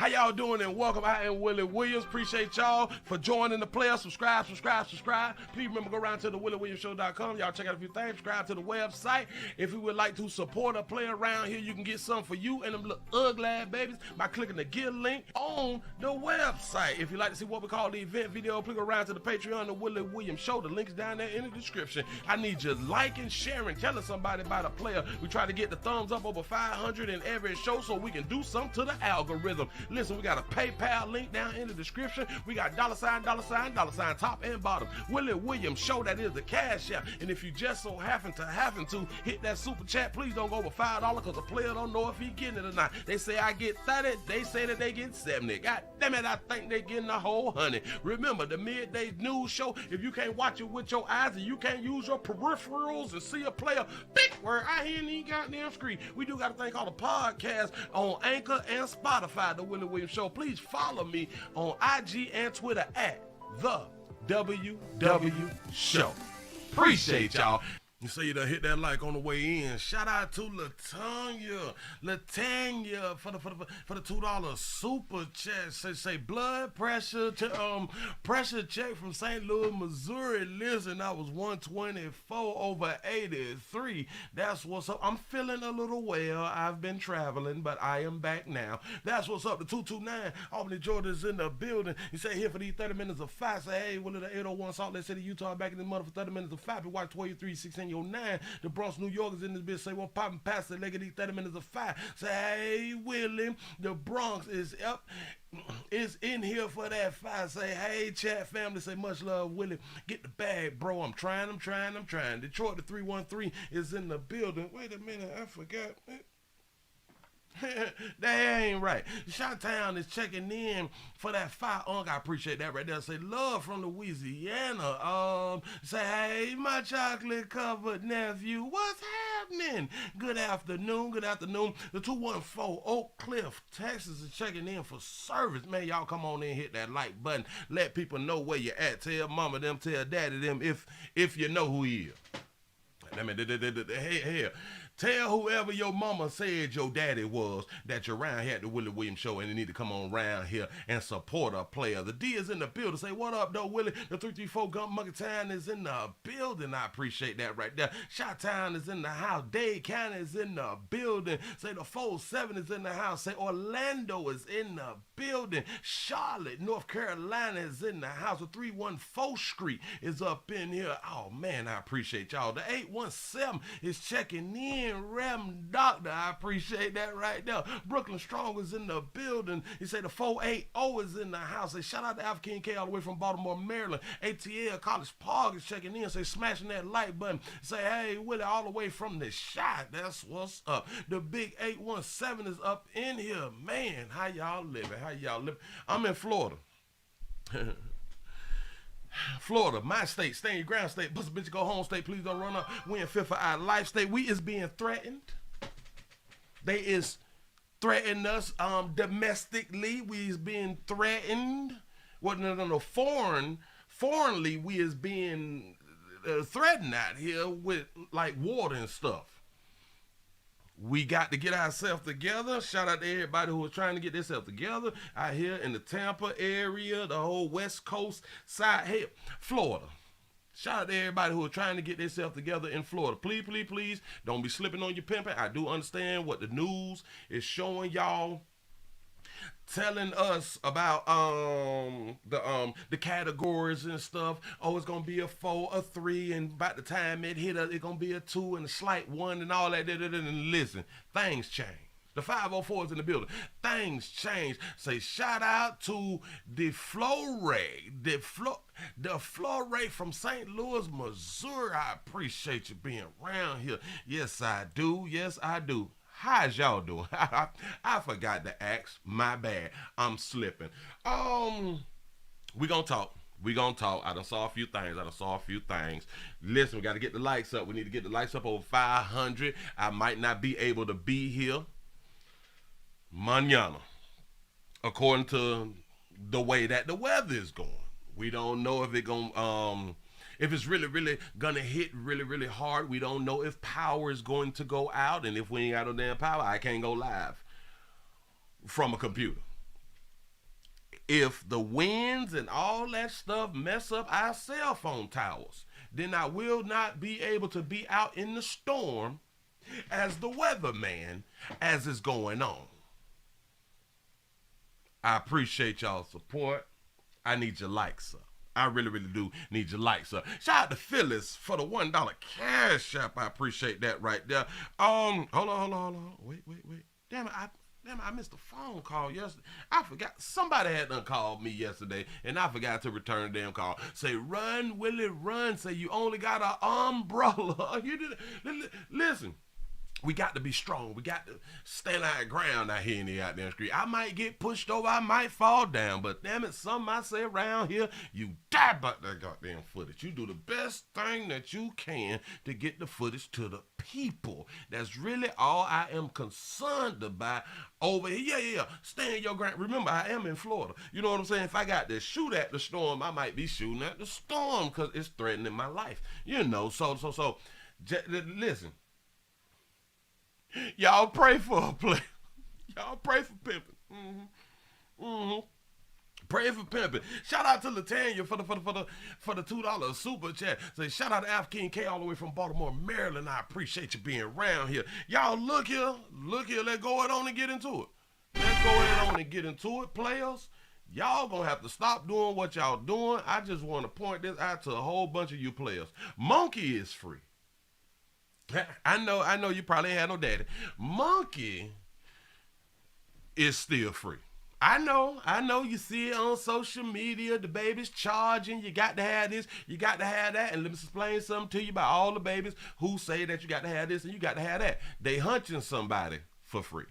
y'all doing? And welcome. I am Willie Williams. Appreciate y'all for joining the player. Subscribe. Please remember, go around to the WillieWilliamsShow.com. Y'all check out a few things. Subscribe to the website. If you would like to support a player around here, you can get something for you and them little ugly babies by clicking the Get link on the website. If you like to see what we call the event video, click around to the Patreon, the Willie Williams Show. The link's down there in the description. I need you liking, sharing, telling somebody about a player. We try to get the thumbs up over 500 in every show so we can do something to the algorithm. Listen, we got a PayPal link down in the description. We got $, top and bottom. Willie Williams Show, that is the cash app. And if you just so happen to hit that super chat, please don't go over $5 because the player don't know if he getting it or not. They say I get 30, they say that they get 70. God damn it, I think they getting a whole 100. Remember, the midday news show, if you can't watch it with your eyes and you can't use your peripherals and see a player, big word, I hear any goddamn screen. We do got a thing called a podcast on Anchor and Spotify, the Willie Williams Show. Please follow me on IG and Twitter at the WW Show. Appreciate y'all. You say you done hit that like on the way in. Shout out to Latanya for the $2 super chat. Say blood pressure pressure check from St. Louis, Missouri. Listen, I was 124/83. That's what's up. I'm feeling a little well. I've been traveling, but I am back now. That's what's up. The 229 Albany, Georgia's in the building. You say here for these 30 minutes of fight. Say hey, Willie, the 801 Salt Lake City, Utah, back in the mother for 30 minutes of fight. We watch 2316. Your 9, the Bronx, New York is in this bitch. Say, well, popping past the leg of these 30 minutes of fire. Say, hey, Willie, the Bronx is up, is in here for that fire. Say, hey, chat family. Say, much love, Willie. Get the bag, bro. I'm trying. Detroit, the 313 is in the building. Wait a minute, I forgot. That ain't right. Chi-Town is checking in for that fire. I appreciate that right there. Say love from Louisiana. Say hey, my chocolate covered nephew, what's happening? Good afternoon. The 214 Oak Cliff, Texas is checking in for service. Man, y'all come on in, hit that like button. Let people know where you at. Tell mama them, tell daddy them if you know who he is. Hey. Tell whoever your mama said your daddy was that you're around here at the Willie Williams Show and you need to come on around here and support a player. The D is in the building. Say, what up, though, Willie? The 334 Gump Monkey Town is in the building. I appreciate that right there. Chi-Town is in the house. Dade County is in the building. Say the 47 is in the house. Say Orlando is in the building. Charlotte, North Carolina is in the house. The 314 Street is up in here. Oh, man, I appreciate y'all. The 817 is checking in. Rem Doctor, I appreciate that right there. Brooklyn Strong is in the building. You say the 480 is in the house. Say shout out to Alpha King K all the way from Baltimore, Maryland. ATL College Park is checking in. Say smashing that like button. Say hey Willie all the way from the shot. That's what's up. The big 817 is up in here. Man, how y'all living? I'm in Florida. Florida, my state, stay in your ground state, bust a bitch, go home state, please don't run up. We in fear for our life state. We is being threatened. They is threatening us domestically. We is being threatened. Well, no, foreignly we is being threatened out here with like water and stuff. We got to get ourselves together. Shout out to everybody who is trying to get themselves together out here in the Tampa area, the whole West Coast side. Hey, Florida. Shout out to everybody who is trying to get themselves together in Florida. Please, don't be slipping on your pimping. I do understand what the news is showing y'all. Telling us about the categories and stuff. Oh, it's gonna be a 4, a 3, and by the time it hit us, it's gonna be a 2 and a slight 1 and all that. And listen, things change. The 504 is in the building. Things change. Say shout out to the Flore, the Flore from St. Louis, Missouri. I appreciate you being around here. Yes, I do. How's y'all doing? I forgot to ask. My bad. I'm slipping. We gonna talk. I done saw a few things. Listen, we got to get the likes up. We need to get the likes up over 500. I might not be able to be here mañana, according to the way that the weather is going. We don't know if if it's really gonna hit really hard. We don't know if power is going to go out, and if we ain't got no damn power, I can't go live from a computer. If the winds and all that stuff mess up our cell phone towers, then I will not be able to be out in the storm as the weatherman as is going on. I appreciate y'all's support. I need your likes, sir. I really, really do need your likes, sir. Shout out to Phyllis for the $1 cash app. I appreciate that right there. Hold on. Wait. Damn it, I missed a phone call yesterday. I forgot. Somebody had done called me yesterday, and I forgot to return the damn call. Say, run, Willie, run. Say, you only got an umbrella. You did. Listen. We got to be strong. We got to stand our ground out here in the goddamn street. I might get pushed over. I might fall down. But damn it, something I say around here, you die about that goddamn footage. You do the best thing that you can to get the footage to the people. That's really all I am concerned about over here. Yeah. Stand your ground. Remember, I am in Florida. You know what I'm saying? If I got to shoot at the storm, I might be shooting at the storm because it's threatening my life. You know, so, listen. Y'all pray for a play. Y'all pray for pimping. Pray for pimping. Shout out to Latanya for the $2 super chat. Say shout out to Alpha King K all the way from Baltimore, Maryland. I appreciate you being around here. Y'all look here. Let's go ahead on and get into it. Players. Y'all gonna have to stop doing what y'all doing. I just want to point this out to a whole bunch of you players. Monkey is free. I know you probably ain't had no daddy. Monkey is still free. I know you see it on social media, the baby's charging, you got to have this, you got to have that, and let me explain something to you about all the babies who say that you got to have this and you got to have that. They hunching somebody for free.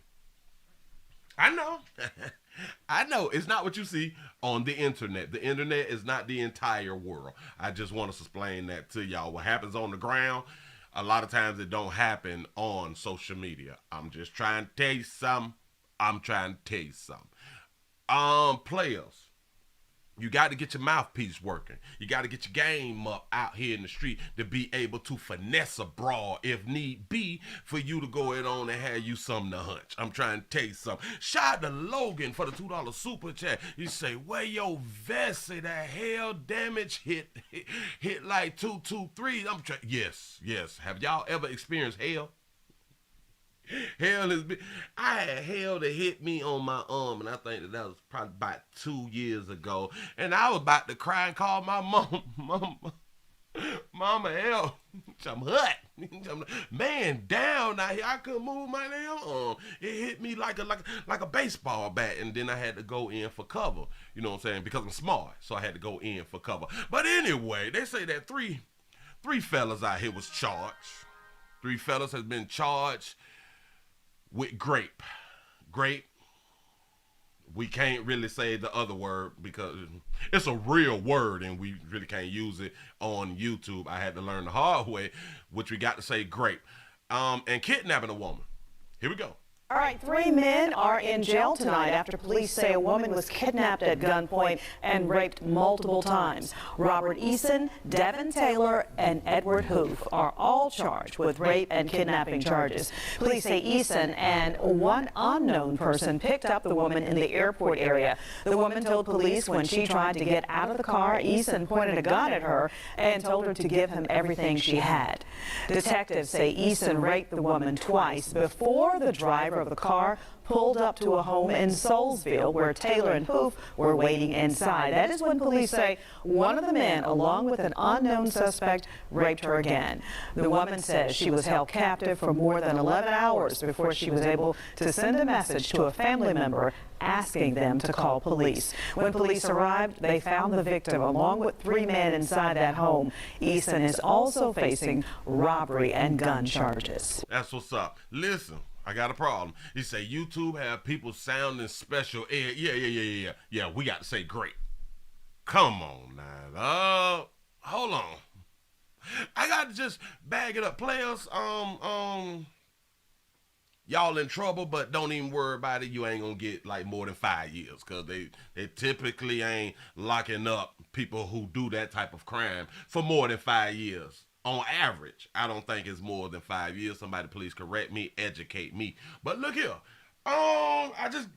I know. I know it's not what you see on the internet. The internet is not the entire world. I just want to explain that to y'all. What happens on the ground, a lot of times it don't happen on social media. I'm just trying to tell you something. Players, you got to get your mouthpiece working. You got to get your game up out here in the street to be able to finesse a brawl if need be for you to go ahead on and have you something to hunch. I'm trying to tell you something. Shout out to Logan for the $2 super chat. You say, where your vest? Say that hail damage hit like 223. I'm trying. Yes. Have y'all ever experienced hail? Hell is big. I had hell that hit me on my arm, and I think that was probably about 2 years ago. And I was about to cry and call my mama help. I'm hot. Man, down out here. I couldn't move my damn arm. It hit me like a baseball bat, and then I had to go in for cover. You know what I'm saying? Because I'm smart, so I had to go in for cover. But anyway, they say that three fellas out here was charged. 3 fellas has been charged with grape. We can't really say the other word because it's a real word and we really can't use it on YouTube. I had to learn the hard way, which we got to say grape. And kidnapping a woman. Here we go. All right, 3 men are in jail tonight after police say a woman was kidnapped at gunpoint and raped multiple times. Robert Eason, Devin Taylor, and Edward Hoof are all charged with rape and kidnapping charges. Police say Eason and one unknown person picked up the woman in the airport area. The woman told police when she tried to get out of the car, Eason pointed a gun at her and told her to give him everything she had. Detectives say Eason raped the woman twice before the driver of the car pulled up to a home in Soulsville where Taylor and Hoof were waiting inside. That is when police say one of the men, along with an unknown suspect, raped her again. The woman says she was held captive for more than 11 hours before she was able to send a message to a family member asking them to call police. When police arrived, they found the victim along with 3 men inside that home. Eason is also facing robbery and gun charges. That's what's up. Listen. I got a problem. You say YouTube have people sounding special ed. Yeah, we got to say great. Come on now. Hold on. I got to just bag it up. Players, y'all in trouble, but don't even worry about it. You ain't going to get like more than 5 years because they typically ain't locking up people who do that type of crime for more than 5 years. On average, I don't think it's more than 5 years. Somebody please correct me, educate me. But look here, I just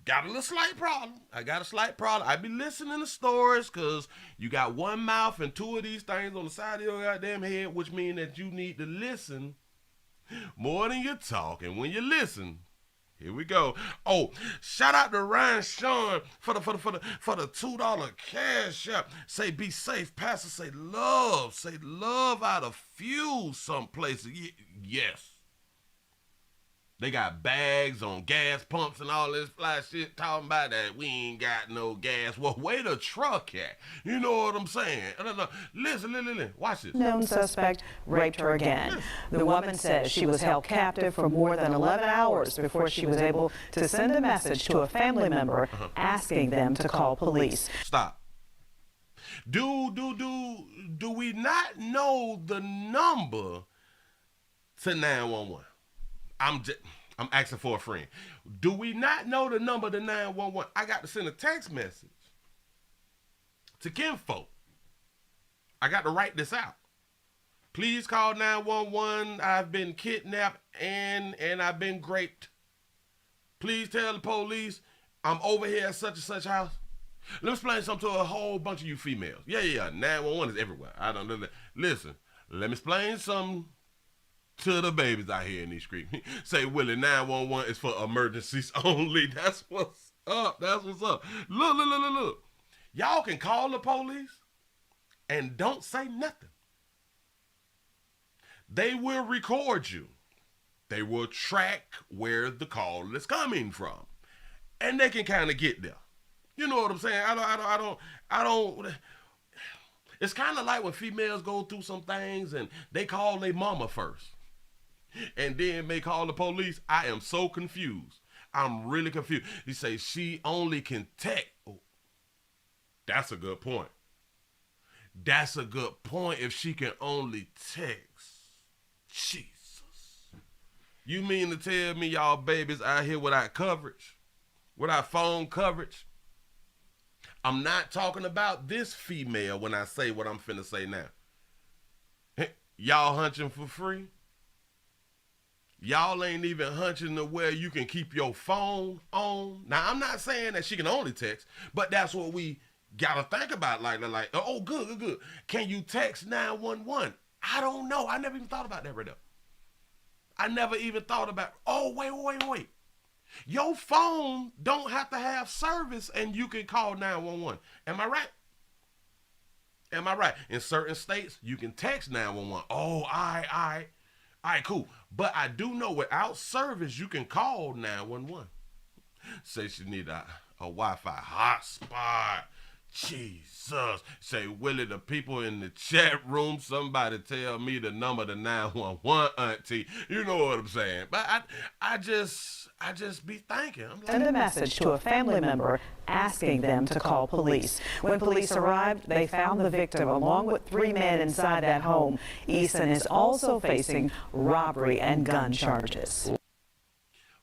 got a little slight problem. I got a slight problem. I be listening to stories because you got one mouth and two of these things on the side of your goddamn head, which means that you need to listen more than you talk. And when you listen, here we go. Oh, shout out to Ryan Sean for the $2 cash app. Say be safe, Pastor. Say love out of fuel some places. Yes. They got bags on gas pumps and all this fly shit talking about that we ain't got no gas. Well, where the truck at? You know what I'm saying? Listen. Watch this. Known suspect raped her again. The woman says she was held captive for more than 11 hours before she was able to send a message to a family member asking them to call police. Stop. Do we not know the number to 911? I'm asking for a friend. Do we not know the number to 911? I got to send a text message to kinfolk. I got to write this out. Please call 911. I've been kidnapped and I've been raped. Please tell the police I'm over here at such and such house. Let me explain something to a whole bunch of you females. Yeah. 911 is everywhere. I don't know. Listen, let me explain something to the babies out here in these streets. Say, Willie, 911 is for emergencies only. That's what's up. Look. Y'all can call the police and don't say nothing. They will record you. They will track where the call is coming from. And they can kind of get there. You know what I'm saying? I don't. It's kind of like when females go through some things and they call their mama first. And then may call the police. I am so confused. I'm really confused. He say she only can text. Oh, that's a good point. That's a good point if she can only text. Jesus. You mean to tell me y'all babies out here without coverage? Without phone coverage? I'm not talking about this female when I say what I'm finna say now. Y'all hunching for free? Y'all ain't even hunching to where you can keep your phone on. Now, I'm not saying that she can only text, but that's what we gotta think about. Like, oh, good. Can you text 911? I don't know. I never even thought about that right there. I never even thought about, oh, wait. Your phone don't have to have service and you can call 911. Am I right? In certain states, you can text 911. Oh, all right, cool. But I do know without service, you can call 911. Say she need a Wi-Fi hotspot. Jesus. Say, Willie, the people in the chat room, somebody tell me the number to 911, auntie. You know what I'm saying. But I just be thinking. Send a message to a family member asking them to call police. When police arrived, they found the victim along with 3 men inside that home. Eason is also facing robbery and gun charges.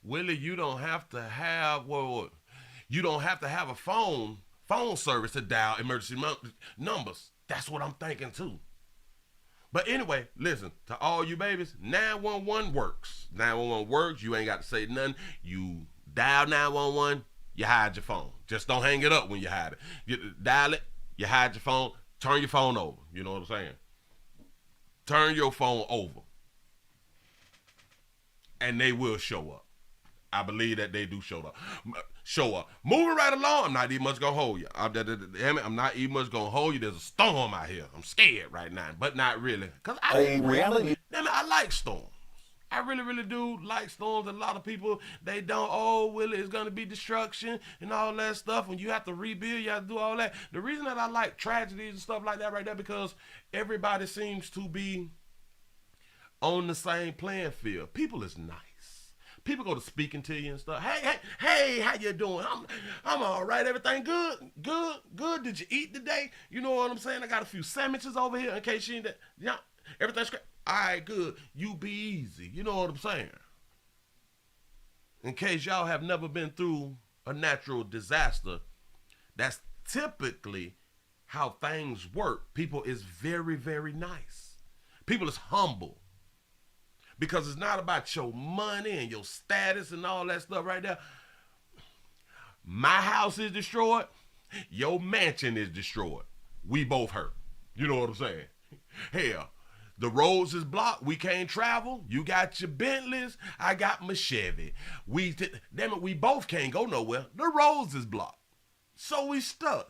Willie, you don't have to have a phone service to dial emergency numbers. That's what I'm thinking too. But anyway, listen, to all you babies, 911 works. 911 works. You ain't got to say nothing. You dial 911, you hide your phone. Just don't hang it up when you hide it. You dial it, you hide your phone, turn your phone over. You know what I'm saying? Turn your phone over. And they will show up. I believe that they do show up. Moving right along, I'm not even much gonna hold you. I'm not even much gonna hold you. There's a storm out here. I'm scared right now, but not really. Cause I like storms. I really do like storms. A lot of people, they don't, oh, Willie, it's gonna be destruction and all that stuff. When you have to rebuild, you have to do all that. The reason that I like tragedies and stuff like that right there, because everybody seems to be on the same playing field. People is nice. People go to speaking to you and stuff. Hey, how you doing? I'm all right. Everything good? Good. Did you eat today? You know what I'm saying? I got a few sandwiches over here in case you ain't that. Yeah, everything's great. All right, good. You be easy. You know what I'm saying? In case y'all have never been through a natural disaster, that's typically how things work. People is very, very nice. People is humble. Because it's not about your money and your status and all that stuff right there. My house is destroyed. Your mansion is destroyed. We both hurt. You know what I'm saying? Hell, the roads is blocked. We can't travel. You got your Bentleys. I got my Chevy. Damn it, we both can't go nowhere. The roads is blocked. So we stuck.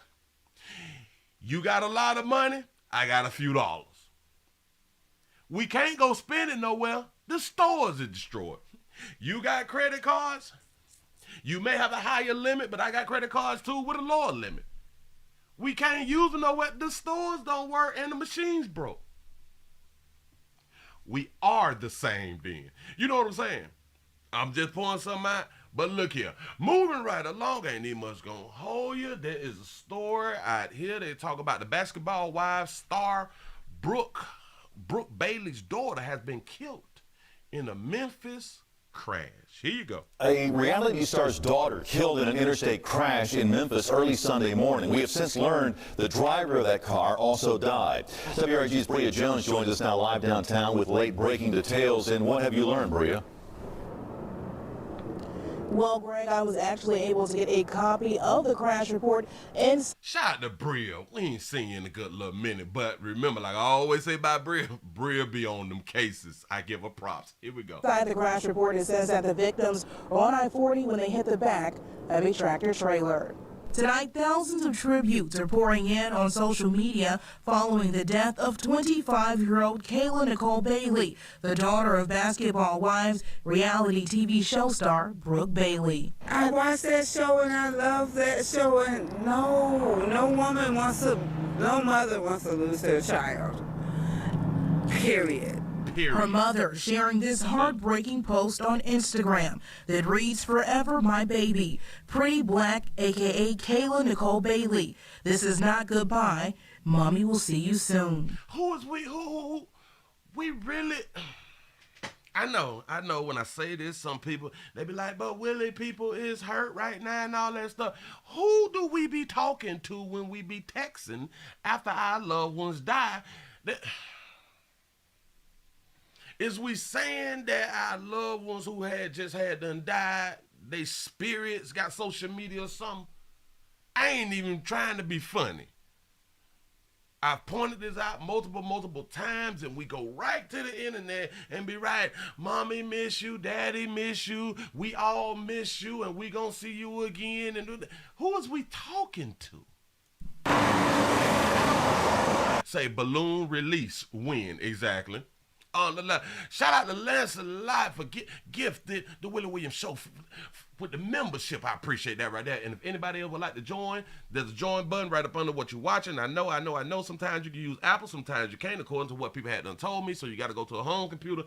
You got a lot of money. I got a few dollars. We can't go spend it nowhere. The stores are destroyed. You got credit cards. You may have a higher limit, but I got credit cards too with a lower limit. We can't use them nowhere. The stores don't work and the machines broke. We are the same being. You know what I'm saying? I'm just pouring something out. But look here, moving right along, ain't even much gonna hold you. There is a story out here. They talk about the basketball wives star Brooke Bailey's daughter has been killed in a Memphis crash. Here you go. A reality star's daughter killed in an interstate crash in Memphis early Sunday morning. We have since learned the driver of that car also died. WRG's Bria Jones joins us now live downtown with late breaking details. And what have you learned, Bria? Well, Greg, I was actually able to get a copy of the crash report and shout out to Bria. We ain't seen you in a good little minute, but remember, like I always say about Bria be on them cases. I give her props. Here we go. Inside the crash report, it says that the victims were on I-40 when they hit the back of a tractor trailer. Tonight, thousands of tributes are pouring in on social media following the death of 25-year-old Kayla Nicole Bailey, the daughter of basketball wives, reality TV show star Brooke Bailey. I watched that show and I love that show, and no mother wants to lose their child. Period. Her mother sharing this heartbreaking post on Instagram that reads, "Forever my baby, Pretty Black, aka Kayla Nicole Bailey. This is not goodbye. Mommy will see you soon." Who we really, I know when I say this, some people, they be like, but Willie, people is hurt right now and all that stuff. Who do we be talking to when we be texting after our loved ones die? Is we saying that our loved ones who just had done died, they spirits got social media or something? I ain't even trying to be funny. I've pointed this out multiple times, and we go right to the internet and be right, Mommy miss you, Daddy miss you, we all miss you, and we gonna see you again. And who is we talking to? Say balloon release, when exactly? On the left. Shout out to Lancelot for gifted the Willie Williams Show with the membership. I appreciate that right there. And if anybody ever would like to join, there's a join button right up under what you're watching. I know sometimes you can use Apple, sometimes you can't, according to what people had done told me. So you got to go to a home computer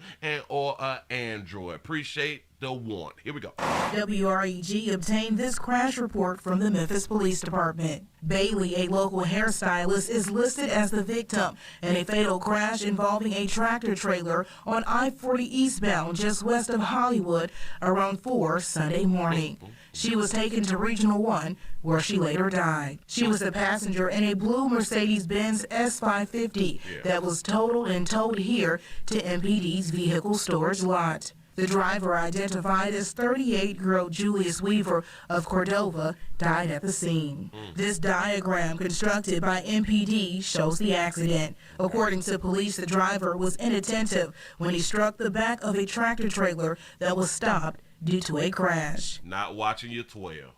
or Android. Appreciate the want. Here we go. WREG obtained this crash report from the Memphis Police Department. Bailey, a local hairstylist, is listed as the victim in a fatal crash involving a tractor trailer on I-40 eastbound just west of Hollywood around 4 Sunday morning. She was taken to Regional 1, where she later died. She was a passenger in a blue Mercedes-Benz S550 that was totaled and towed here to MPD's vehicle storage lot. The driver, identified as 38-year-old Julius Weaver of Cordova, died at the scene. This diagram constructed by MPD shows the accident. According to police, the driver was inattentive when he struck the back of a tractor trailer that was stopped due to a crash. Not watching your 12.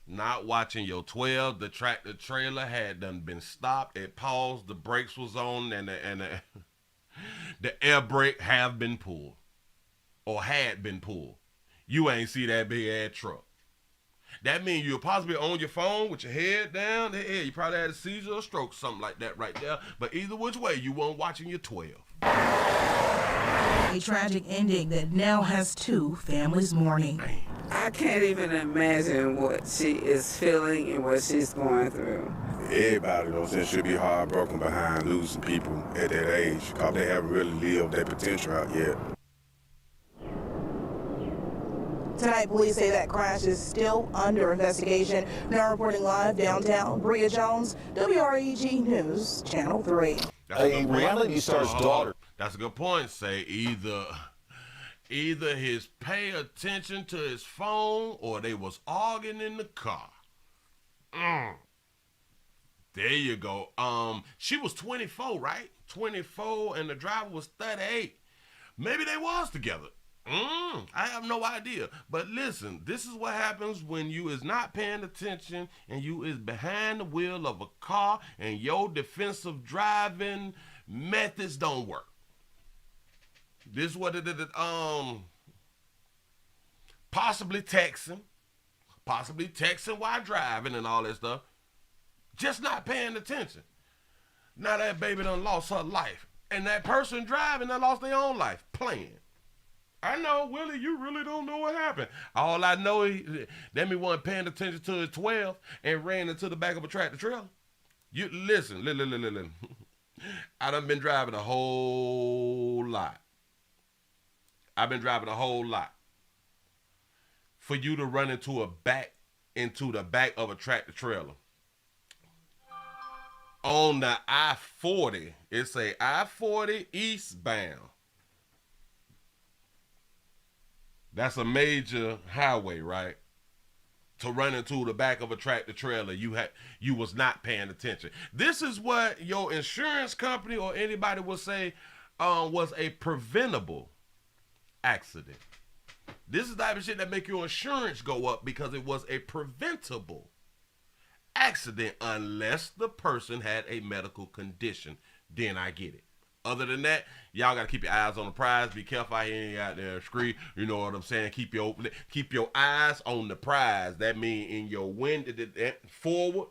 Not watching your 12. The tractor trailer had done been stopped. It paused. The brakes was on, and the air brake have been pulled. Or had been pulled. You ain't see that big ass truck. That means you're possibly on your phone with your head down. You probably had a seizure or stroke, something like that right there. But either which way, you weren't watching your 12. A tragic ending that now has 2 families mourning. Man. I can't even imagine what she is feeling and what she's going through. Everybody, should be heartbroken behind losing people at that age because they haven't really lived their potential out yet. Tonight, police say that crash is still under investigation. Now reporting live downtown, Bria Jones, WREG News, Channel 3. A reality star's daughter. That's a good point. Say either Either his pay attention to his phone or they was arguing in the car. There you go. She was 24, right? 24, and the driver was 38. Maybe they was together. I have no idea. But listen, this is what happens when you is not paying attention and you is behind the wheel of a car and your defensive driving methods don't work. This is what it is. Possibly texting while driving and all that stuff. Just not paying attention. Now that baby done lost her life. And that person driving done lost their own life playing. I know, Willie, you really don't know what happened. All I know is that me wasn't paying attention to his 12 and ran into the back of a tractor trailer. You listen. I done been driving a whole lot. For you to run into the back of a tractor trailer. On the I-40, it's a I-40 eastbound. That's a major highway, right? To run into the back of a tractor trailer, you was not paying attention. This is what your insurance company or anybody will say was a preventable accident. This is the type of shit that make your insurance go up because it was a preventable accident unless the person had a medical condition. Then I get it. Other than that, y'all gotta keep your eyes on the prize. Be careful out here out there, scree. You know what I'm saying? Keep your eyes on the prize. That mean in your wind forward,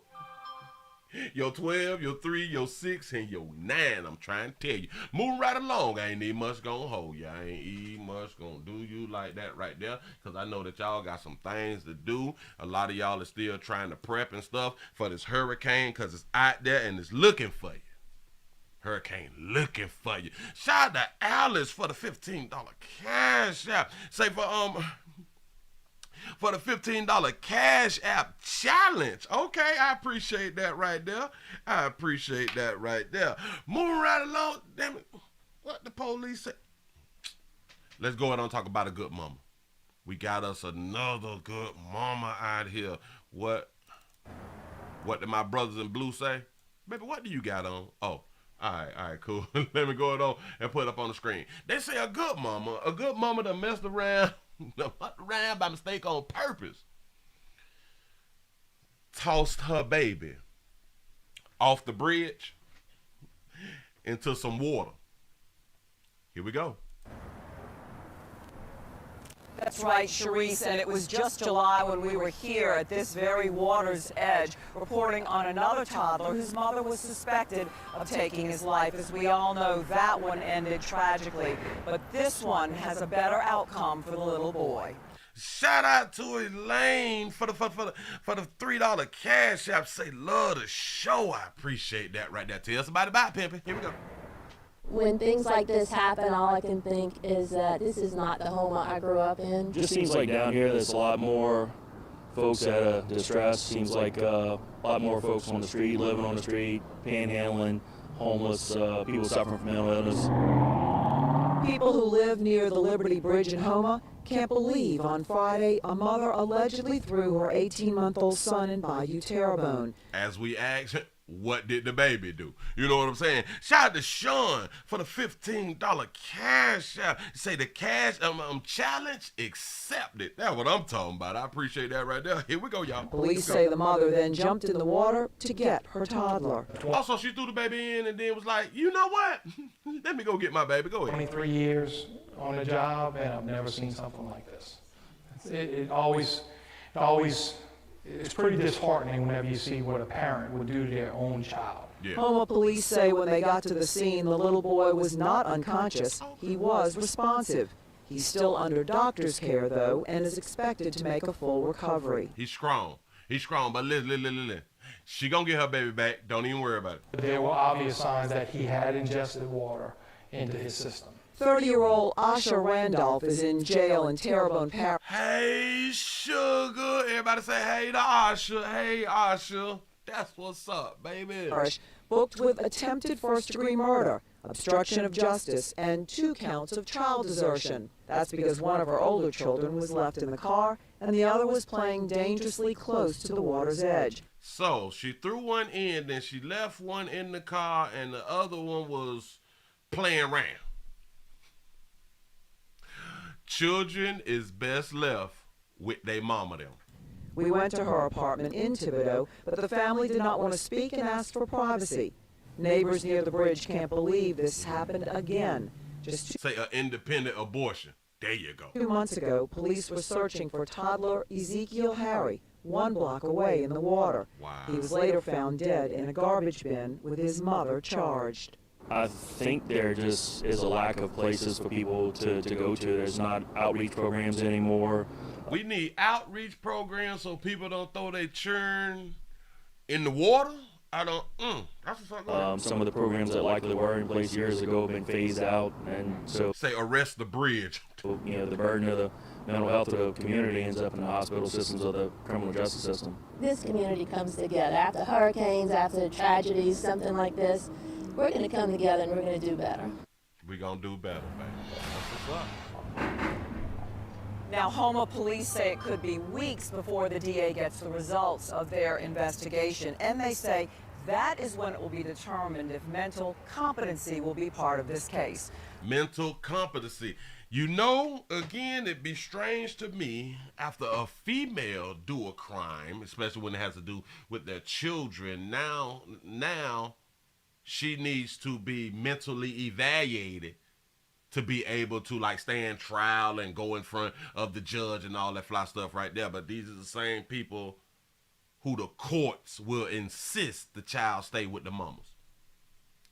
your 12, your 3, your 6, and your 9. I'm trying to tell you. Moving right along. I ain't even much gonna hold you. I ain't even much gonna do you like that right there. Because I know that y'all got some things to do. A lot of y'all are still trying to prep and stuff for this hurricane because it's out there and it's looking for you. Hurricane looking for you. Shout out to Alice for the $15 cash app. Say for the $15 cash app challenge. Okay, I appreciate that right there. Moving right along. Damn it. What the police say? Let's go ahead and talk about a good mama. We got us another good mama out here. What did my brothers in blue say? Baby, what do you got on? Oh. All right, cool. Let me go on and put it up on the screen. They say a good mama that messed around by mistake on purpose, tossed her baby off the bridge into some water. Here we go. That's right, Sharice, and it was just July when we were here at this very water's edge reporting on another toddler whose mother was suspected of taking his life. As we all know, that one ended tragically, but this one has a better outcome for the little boy. Shout out to Elaine for the $3 cash app. Say love the show. I appreciate that right there. Tell somebody about pimping. Here we go. When things like this happen, all I can think is that this is not the home I grew up in. Just seems like down here there's a lot more folks at a distress. Seems like a lot more folks on the street, living on the street, panhandling, homeless, people suffering from mental illness. People who live near the Liberty Bridge in Houma can't believe on Friday a mother allegedly threw her 18-month-old son in Bayou Terrebonne. As we ask, what did the baby do? You know what I'm saying? Shout out to Sean for the $15 cash app. Say the cash challenge accepted. That's what I'm talking about. I appreciate that right there. Here we go, y'all. Police say the mother then jumped in the water to get her toddler. Also, she threw the baby in and then was like, you know what? Let me go get my baby. Go ahead. 23 years on the job, and I've never seen something like this. It always, it's pretty disheartening whenever you see what a parent would do to their own child. Yeah. Houma police say when they got to the scene, the little boy was not unconscious. He was responsive. He's still under doctor's care, though, and is expected to make a full recovery. He's strong, but listen. She gonna get her baby back. Don't even worry about it. There were obvious signs that he had ingested water into his system. 30-year-old Asha Randolph is in jail in Terrebonne Parish. Hey, sugar. Everybody say hey to Asha. Hey, Asha. That's what's up, baby. Booked with attempted first-degree murder. obstruction of justice, and 2 counts of child desertion. That's because one of her older children was left in the car and the other was playing dangerously close to the water's edge. So she threw one in, then she left one in the car, and the other one was playing around. Children is best left with their mama them. We went to her apartment in Thibodeau, but the family did not want to speak and asked for privacy. Neighbors near the bridge can't believe this happened again. Just Say an independent abortion. There you go. 2 months ago, police were searching for toddler Ezekiel Harry, 1 block away in the water. Wow. He was later found dead in a garbage bin with his mother charged. I think there just is a lack of places for people to go to. There's not outreach programs anymore. We need outreach programs so people don't throw their churn in the water. That's what's up. Some of the programs that likely were in place years ago have been phased out, and so say arrest the bridge. You know, the burden of the mental health of the community ends up in the hospital systems of the criminal justice system. This community comes together after hurricanes, after tragedies, something like this. We're going to come together and we're going to do better. We're going to do better, man. That's what's up. Now, Houma police say it could be weeks before the DA gets the results of their investigation, and they say that is when it will be determined if mental competency will be part of this case. Mental competency. You know, again, it'd be strange to me after a female do a crime, especially when it has to do with their children. Now she needs to be mentally evaluated to be able to like stand trial and go in front of the judge and all that fly stuff right there. But these are the same people who the courts will insist the child stay with the mamas.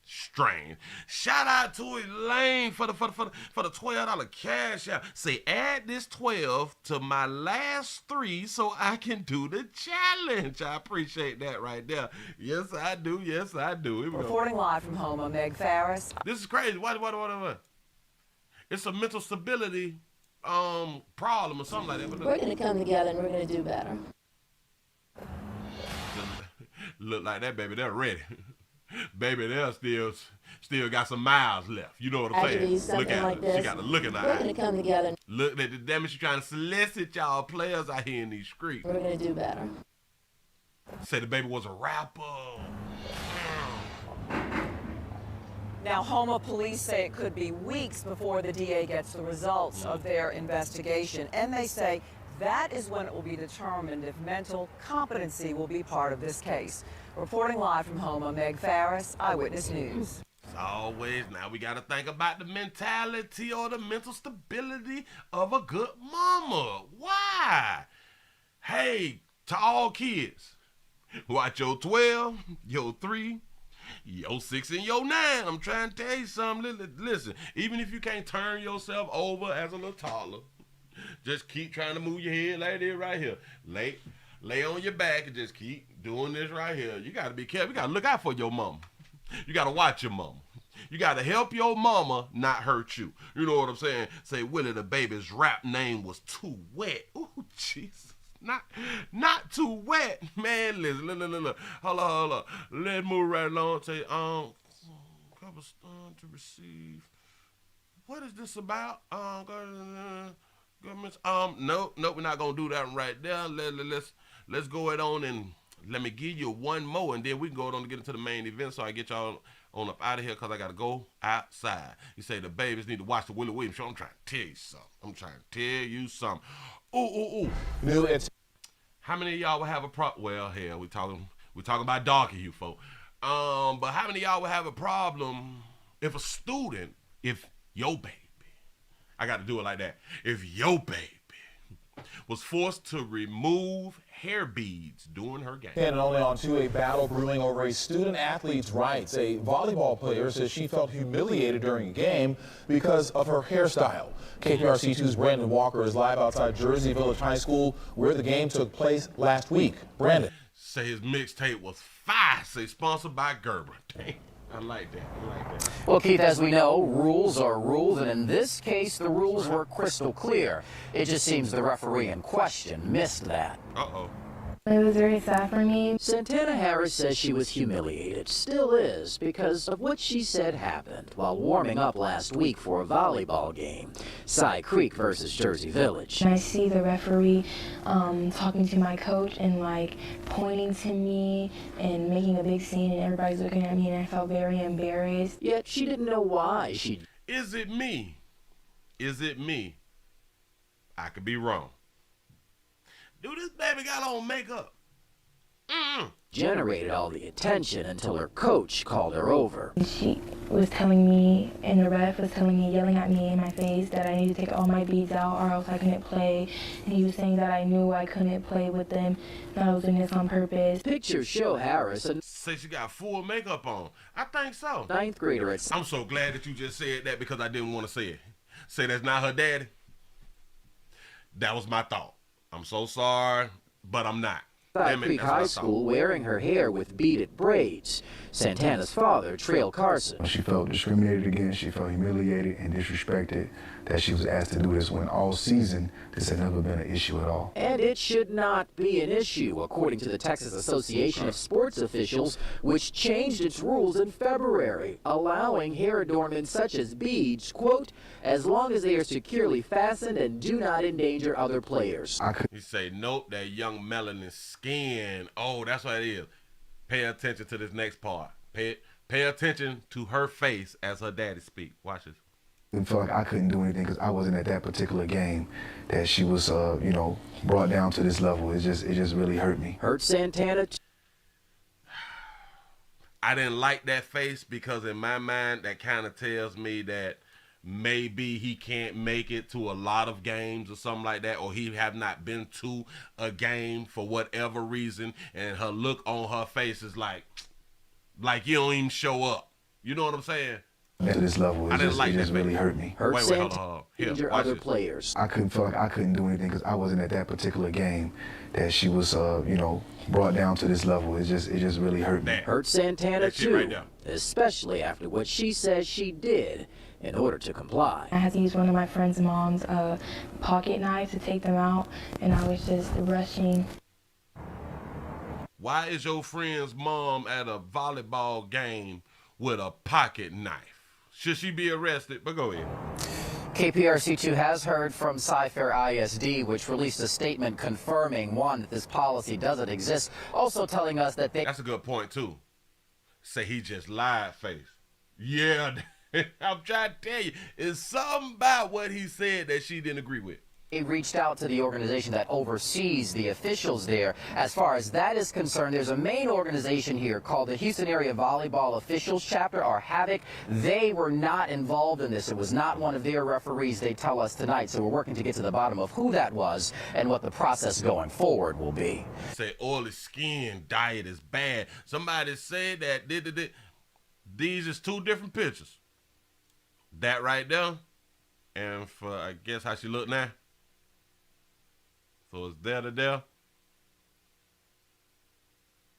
Strange. Shout out to Elaine for the $12 cash out. Say add this 12 to my last 3 so I can do the challenge. I appreciate that right there. Yes, I do. Yes, I do. Here we go. Reporting live from Houma, Meg Farris. This is crazy. What? It's a mental stability problem or something like that. We're going to come together and we're going to do better. Look like that, baby. They're ready. Baby, they're still got some miles left. You know what I'm saying? Look at like her. She got the look in her eye. We're going to come together. Look at the damage. She's trying to solicit y'all players out here in these streets. We're going to do better. Say the baby was a rapper. Now, Houma police say it could be weeks before the DA gets the results of their investigation, and they say that is when it will be determined if mental competency will be part of this case. Reporting live from Houma, Meg Farris, Eyewitness News. As always, now we got to think about the mentality or the mental stability of a good mama. Why? Hey, to all kids, watch your 12, your 3, your 6 and your 9. I'm trying to tell you something. Listen, even if you can't turn yourself over as a little toddler, just keep trying to move your head like this right here. Lay on your back and just keep doing this right here. You got to be careful. You got to look out for your mama. You got to watch your mama. You got to help your mama not hurt you. You know what I'm saying? Say, Willie, the baby's rap name was Too Wet. Ooh, Jesus. Not too wet. Man, listen, look. Hold on. Let's move right along. Say, cover stunned to receive. What is this about? Nope, we're not gonna do that one right there. Let's go ahead on and let me give you one more, and then we can go on to get into the main event so I get y'all on up out of here because I gotta go outside. You say the babies need to watch the Willie Williams show. I'm trying to tell you something. Ooh. How many of y'all would have a problem? Well, hell, we talking about darky you folk. But how many of y'all would have a problem if your baby, I got to do it like that. If your baby was forced to remove hair beads during her game. And only on to a battle brewing over a student athlete's rights. A volleyball player says she felt humiliated during a game because of her hairstyle. KPRC2's Brandon Walker is live outside Jersey Village High School where the game took place last week. Brandon. Say his mixtape was fire. Say sponsored by Gerber. Dang. I like that. Well, Keith, as we know, rules are rules, and in this case, the rules were crystal clear. It just seems the referee in question missed that. Uh-oh. It was very sad for me. Santana Harris says she was humiliated, still is, because of what she said happened while warming up last week for a volleyball game, Cy Creek versus Jersey Village. And I see the referee talking to my coach and like pointing to me and making a big scene, and everybody's looking at me, and I felt very embarrassed. Yet she didn't know why Is it me? Is it me? I could be wrong. Dude, this baby got on makeup. generated all the attention until her coach called her over. She was telling me, and the ref was telling me, yelling at me in my face that I need to take all my beads out or else I couldn't play. And he was saying that I knew I couldn't play with them, that I was doing this on purpose. Pictures show Harris, say she got full makeup on. I think so. Ninth grader at... I'm so glad that you just said that because I didn't want to say it. Say that's not her daddy. That was my thought. I'm so sorry, but I'm not. Cy Creek High School wearing her hair with beaded braids. Santana's father, Trail Carson. She felt discriminated against, she felt humiliated and disrespected that she was asked to do this when all season this had never been an issue at all. And it should not be an issue, according to the Texas Association of Sports Officials, which changed its rules in February, allowing hair adornments such as beads, quote, as long as they are securely fastened and do not endanger other players. You say, nope, that young melanin skin. Oh, that's what it is. Pay attention to this next part. Pay attention to her face as her daddy speak. Watch this. I felt like I couldn't do anything because I wasn't at that particular game that she was, brought down to this level. It just really hurt me. Hurt Santana. I didn't like that face because in my mind that kind of tells me that maybe he can't make it to a lot of games or something like that, or he have not been to a game for whatever reason, and her look on her face is like you don't even show up. You know what I'm saying? To this level, it just really hurt me. Hurt Santana, other players. I felt like I couldn't do anything because I wasn't at that particular game that she was, brought down to this level. It just really hurt me. Hurt Santana too, especially after what she says she did in order to comply. I had to use one of my friend's mom's pocket knives to take them out, and I was just rushing. Why is your friend's mom at a volleyball game with a pocket knife? Should she be arrested? But go ahead. KPRC2 has heard from Cy-Fair ISD, which released a statement confirming, one, that this policy doesn't exist, also telling us that they... That's a good point, too. Say he just lied face. Yeah, I'm trying to tell you, it's something about what he said that she didn't agree with. He reached out to the organization that oversees the officials there. As far as that is concerned, there's a main organization here called the Houston Area Volleyball Officials Chapter, or HAVOC. They were not involved in this. It was not one of their referees, they tell us tonight. So we're working to get to the bottom of who that was and what the process going forward will be. Say oily skin diet is bad. Somebody said that these is two different pictures. That right there, and for, I guess, how she look now. So it's there to there.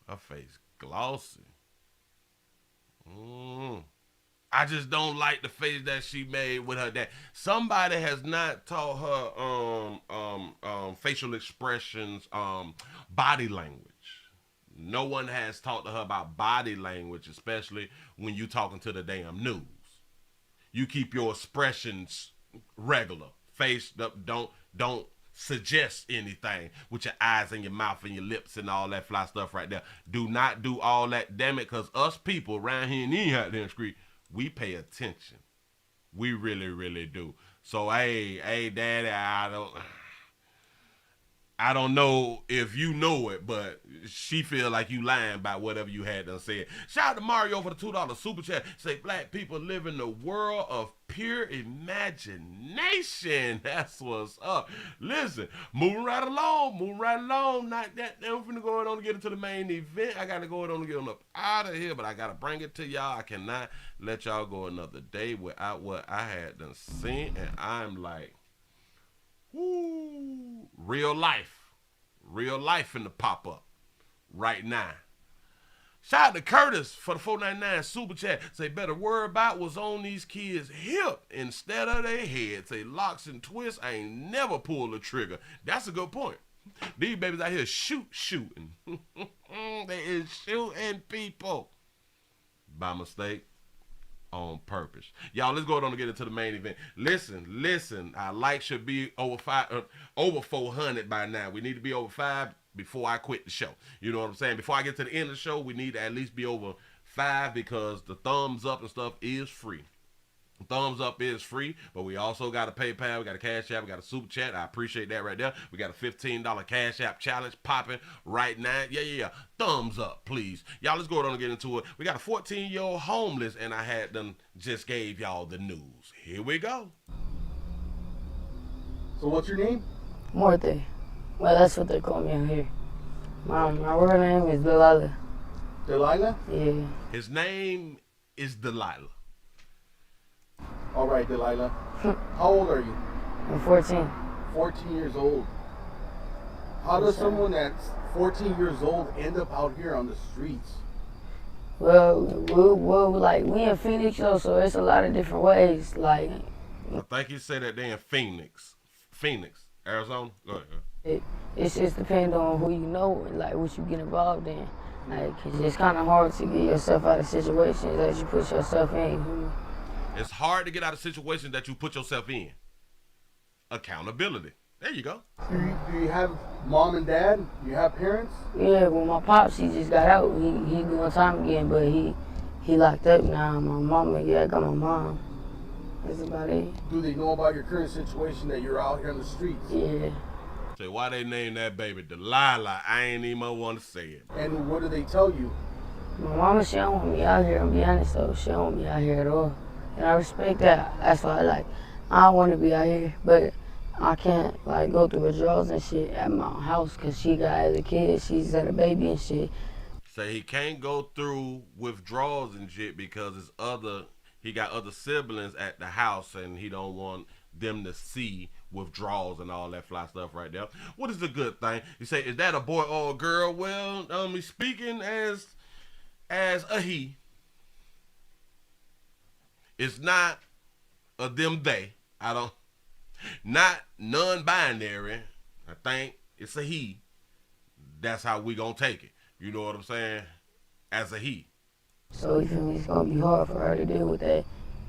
Her face glossy. I just don't like the face that she made with her dad. Somebody has not taught her facial expressions, body language. No one has taught her about body language, especially when you talking to the damn news. You keep your expressions regular. Face don't suggest anything with your eyes and your mouth and your lips and all that fly stuff right there. Do not do all that, damn it, because us people around here in the out there in the street, we pay attention. We really, really do. So, hey, daddy, I don't know if you know it, but she feel like you lying about whatever you had done said. Shout out to Mario for the $2 super chat. Say, black people live in the world of pure imagination. That's what's up. Listen, moving right along. Not that. I'm finna go on to get into the main event. I got to go on to get on up out of here, but I got to bring it to y'all. I cannot let y'all go another day without what I had done seen, and I'm like, woo, real life in the pop up right now. Shout out to Curtis for the $4.99 super chat. Say, better worry about what's on these kids' hip instead of their head. Say, locks and twists, I ain't never pulled the trigger. That's a good point. These babies out here shooting. They is shooting people by mistake, on purpose. Y'all, let's go on and get into the main event. Listen. Our likes should be over 400 by now. We need to be over 5 before I quit the show. You know what I'm saying? Before I get to the end of the show, we need to at least be over 5 because the thumbs up and stuff is free. Thumbs up is free, but we also got a PayPal, we got a Cash App, we got a Super Chat. I appreciate that right there. We got a $15 Cash App challenge popping right now. Yeah. Thumbs up, please. Y'all, let's go on and get into it. We got a 14-year-old homeless, and I had them just gave y'all the news. Here we go. So what's your name? Morte. Well, that's what they call me out here. My real name is Delilah. Delilah? Yeah. His name is Delilah. All right, Delilah. How old are you? I'm 14. 14 years old. How does someone that's 14 years old end up out here on the streets? Well, we in Phoenix, though, so it's a lot of different ways. Like, I think you said that they in Phoenix, Arizona. Go ahead. It's just depend on who you know and like what you get involved in. Like, it's kind of hard to get yourself out of situations that you put yourself in. It's hard to get out of situations that you put yourself in. Accountability. There you go. Do you have mom and dad? Do you have parents? Yeah, well, my pops, he just got out. He doing time again, but he locked up now. My mama, I got my mom. That's about it. Do they know about your current situation that you're out here on the streets? Yeah. Say, why they named that baby Delilah? I ain't even want to say it. And what do they tell you? My mama, she don't want me out here, I'll be honest, though. She don't want me out here at all. And I respect that. That's why, I don't want to be out here, but I can't, go through withdrawals and shit at my house because she got other kids. She's had a baby and shit. Say he can't go through withdrawals and shit because he got other siblings at the house and he don't want them to see withdrawals and all that fly stuff right there. What is the good thing? You say, is that a boy or a girl? Well, he's speaking as a he. It's not a them they. Not non-binary. I think it's a he. That's how we gonna take it. You know what I'm saying? As a he. So you feel me? It's gonna be hard for her to deal with that.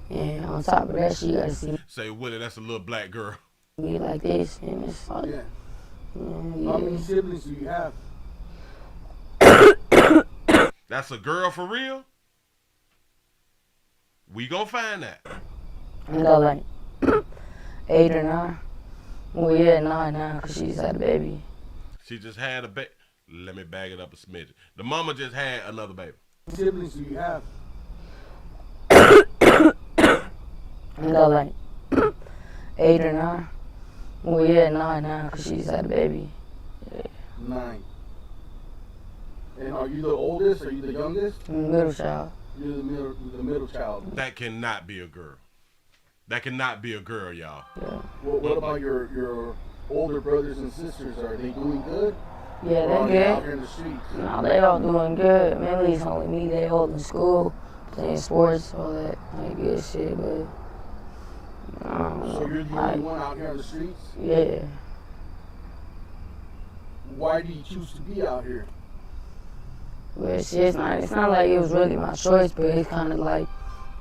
And on top of that, she gotta see. Say, Willie, that's a little black girl. Me like this, and it's like. Yeah. How many siblings do you have? That's a girl for real? We gonna find that. I got 8 or 9. Well, yeah, 9 now, because she just had a baby. She just had a baby. Let me bag it up a smidge. The mama just had another baby. How many siblings do you have? I got 8 or 9. Well, yeah, 9 now, because she just had a baby. Yeah. 9. And are you the oldest? Are you the youngest? Middle child. You're the middle child. That cannot be a girl. That cannot be a girl, y'all. Yeah. Well, what about your older brothers and sisters? Are they doing good? Yeah, or they're good. Out here in the streets? No, they all doing good. Mainly it's only me. They all in school, playing sports, all that good shit. But so you're the only one out here on the streets? Yeah. Why do you choose to be out here? Well, it's not like it was really my choice, but it's kind of like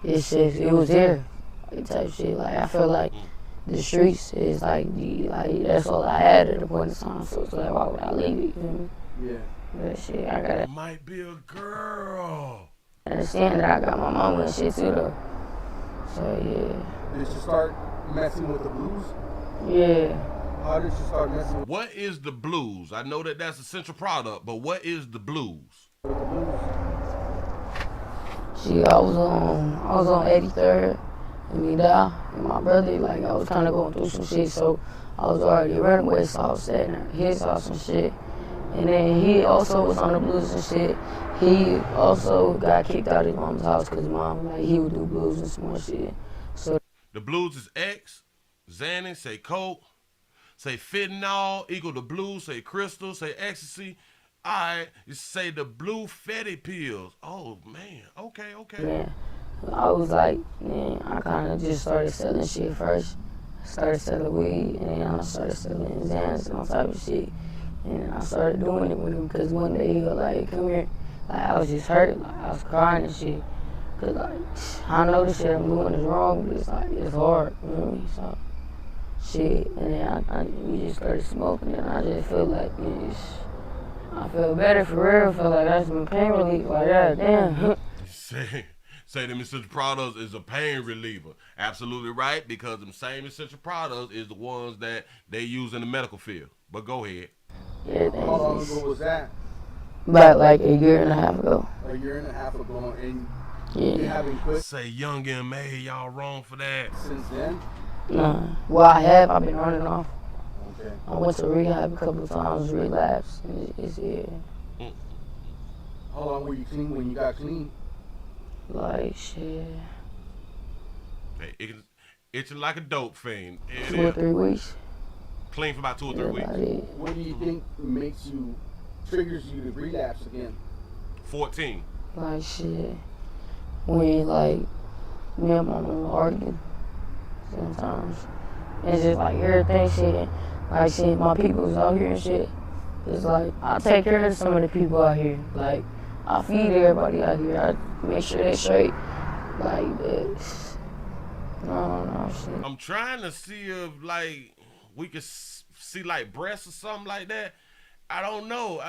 it was there, type shit. I feel like the streets is that's all I had at the point in time. So it's why would I leave it? You feel me? Yeah. But shit, I gotta. Might be a girl. Understand that I got my mama and shit too though. So yeah. Did you start messing with the blues? Yeah. How did you start messing with? What is the blues? I know that that's a central product, but what is the blues? I was on 83rd and me down and my brother, I was kind of going through some shit, so I was already running away, so I was staying at his house and shit. And then he also was on the blues and shit. He also got kicked out of his mom's house because mom, he would do blues and some more shit. So the blues is X, Xanax, say coke, say fentanyl, equal to blues, say crystal, say ecstasy. All right, you say the blue fatty pills. Oh, man. Okay. Yeah, I was I kind of just started selling shit first. I started selling weed, and then I started selling Xanax and all type of shit. And I started doing it with him because one day he was like, come here. Like, I was just hurt. Like, I was crying and shit. Because, like, I know the shit I'm doing is wrong, but it's, like, it's hard, you know what I mean? So, shit. And then we just started smoking, and I just feel like I feel better for real. I feel like that's some pain relief. Like, God damn. Say them essential products is a pain reliever. Absolutely right, because them same essential products is the ones that they use in the medical field. But go ahead. Yeah, how long ago was that? About like a year and a half ago. A year and a half ago, and Yeah. you haven't quit Say Young and May, y'all wrong for that. since then? Nah. Well, I have. I've been running off. Okay. I went to rehab a couple of times, relapsed. And it's How long were you clean when you got clean? like shit. Hey, itching like a dope fiend. 2 or 3 weeks. Clean for about 2 or 3 weeks. What do you think triggers you to relapse again? 14. Like shit. When like me and my mom arguing sometimes. It's just like everything shit. Like shit, my people's out here and shit. It's like I take care of some of the people out here. Like I feed everybody out here. I make sure they straight. Like this. No shit. I'm trying to see if like we could see like breasts or something like that. I don't know.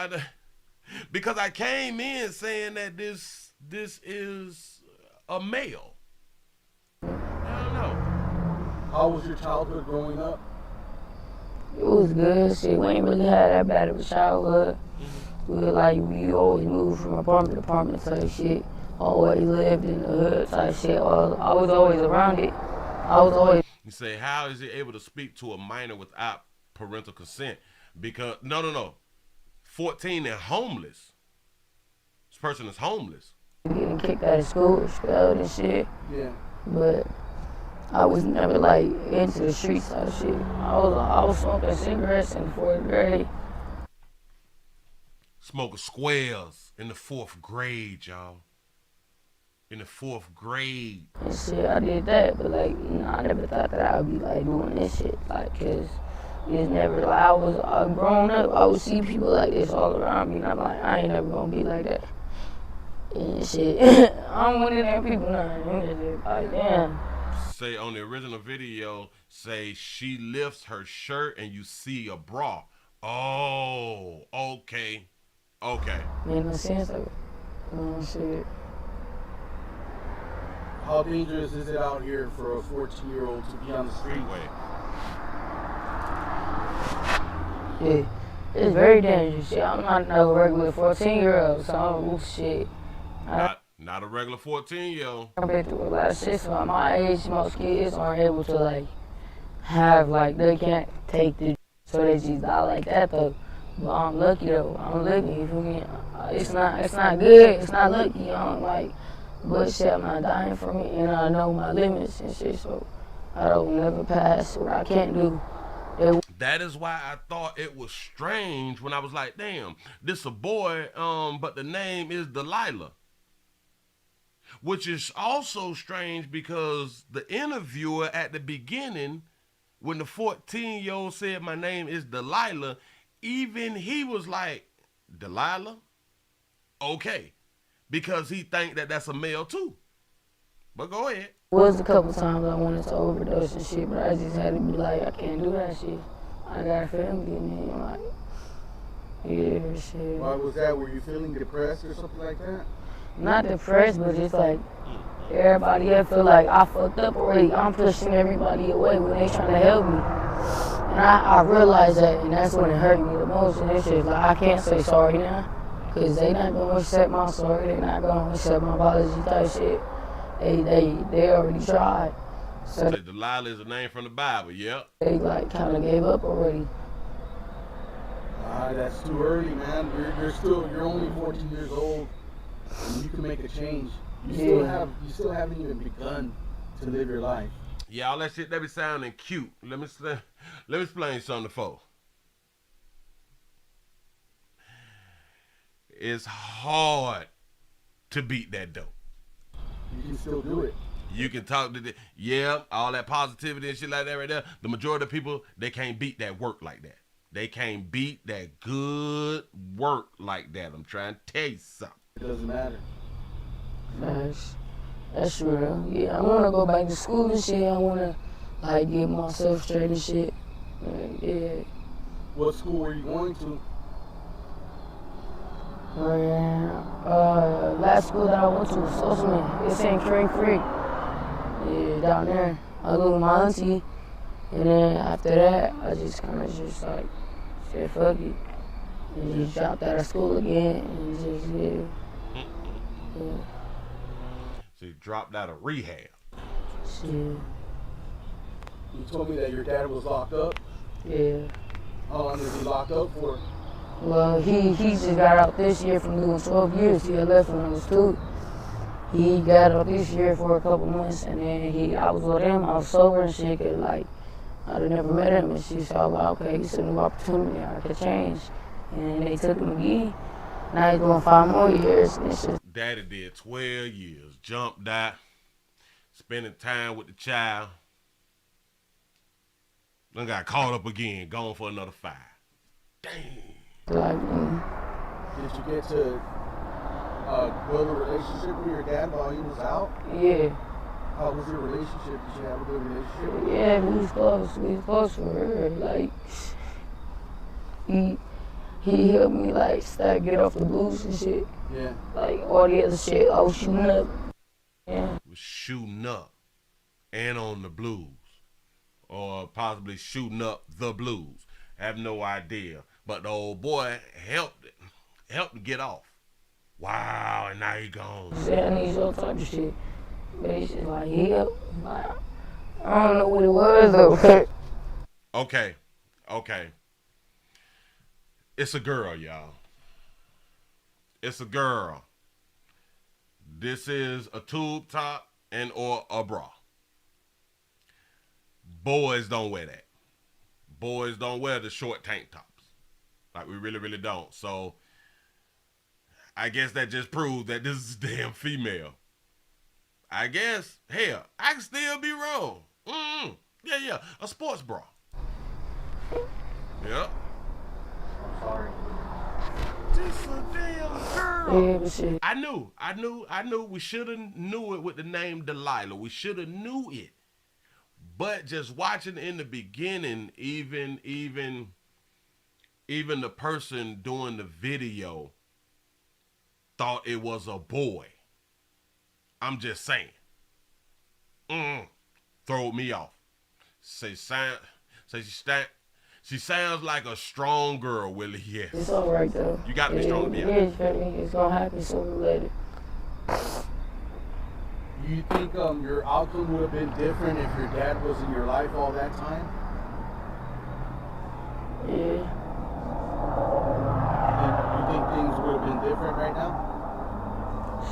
Because I came in saying that this is a male. I don't know. How was your childhood growing up? It was good. Shit, we ain't really had that bad of a childhood. We always moved from apartment to apartment type shit. Always lived in the hood type shit. I was always around it. You say, how is he able to speak to a minor without parental consent? Because, no. 14 and homeless. This person is homeless. Getting kicked out of school, expelled and shit. Yeah. But I was never like into the streets type shit. I was smoking cigarettes in 4th grade. Smoking squares in the 4th grade, y'all. In the 4th grade. And shit, I did that, but like, I never thought that I would be like doing this shit, like, cause it's never like I grown up, I would see people like this all around me, and I'm like, I ain't never gonna be like that. And shit, I'm one of them people now. Like, damn. Say on the original video, say she lifts her shirt and you see a bra. Oh, okay. Made no sense of it. Shit. How dangerous is it out here for a 14-year-old to be on the street? Yeah, it's very dangerous. Shit, I'm not no regular 14-year-old, so shit. Not a regular 14-year-old. I've been through a lot of shit, so at my age, most kids aren't able to like have they can't take the so they just die like that though. But I'm lucky though. I'm lucky. You feel me? It's not good. It's not lucky. I'm like, but shit, I'm not dying from it, and I know my limits and shit, so I don't never pass what I can't do. That is why I thought it was strange when I was like, damn, this a boy, but the name is Delilah. Which is also strange because the interviewer at the beginning, when the 14-year-old said my name is Delilah, even he was like, Delilah? Okay. Because he think that that's a male too. But go ahead. Was a couple times I wanted to overdose and shit, but I just had to be like, I can't do that shit. I got a family, and then like, yeah, shit. Why was that? Were you feeling depressed or something like that? Not depressed, but just like everybody else feel like I fucked up already. I'm pushing everybody away when they trying to help me. And I realized that, and that's when it hurt me the most. And it's just like, I can't say sorry now, because they not going to accept my sorry. They not going to accept my apology type shit. They already tried. So Delilah is a name from the Bible, yep. They like kind of gave up already. That's too early, man. You're only 14 years old, and you can make a change. You still haven't even begun to live your life. Yeah, all that shit that be sounding cute. Let me explain something to folks. It's hard to beat that dope. You can still do it. You can talk to all that positivity and shit like that right there. The majority of people, they can't beat that work like that. They can't beat that good work like that. I'm trying to tell you something. It doesn't matter. That's real. Yeah, I want to go back to school and shit. I want to, like, get myself straight and shit. Yeah. What school were you going to? Last school that I went to was Socialman. It's in Crane Creek. Yeah, down there. I was with my auntie. And then after that, I just kind of just like said, fuck it. And just dropped out of school again and just, yeah. So you dropped out of rehab. Shit. You told me that your dad was locked up? Yeah. How long is he locked up for? Well, he just got out this year from doing 12 years. He had left when I was 2. He got out this year for a couple months, and then I was with him. I was sober and shit, cause like I'd never met him, and she said, like, okay, he's a new opportunity. I could change, and they took him again. Now he's doing 5 more years. And it's just Daddy did 12 years, jumped out, spending time with the child. Then got caught up again, going for another 5. Dang. Like, did you get to build a relationship with your dad while he was out? Yeah. How was your relationship? Did you have a good relationship with him? Yeah, we was close. We was close for real. Like, he helped me, like, get off the blues and shit. Yeah. Like, all the other shit, I was shooting up. Yeah. Was shooting up and on the blues. Or possibly shooting up the blues. I have no idea. But the old boy helped to get off. Wow, and now he gone. Yeah, I need all type of shit. But it's just like, he helped. Like, I don't know what it was though. Okay. It's a girl, y'all. It's a girl. This is a tube top and or a bra. Boys don't wear that. Boys don't wear the short tank tops. Like, we really, really don't. So, I guess that just proves that this is damn female. I guess, hell, I can still be wrong. Yeah, a sports bra. Yep. I'm sorry. Just a damn girl. Yeah, shit. I knew. We should have knew it with the name Delilah. We should have knew it. But just watching in the beginning, even the person doing the video thought it was a boy. I'm just saying. Throw me off. She sounds like a strong girl, Willie. Yeah. It's all right though. You got to be strong to be out. It's gonna happen sooner or later. Do you think your outcome would have been different if your dad was in your life all that time? Yeah. You think things would have been different right now?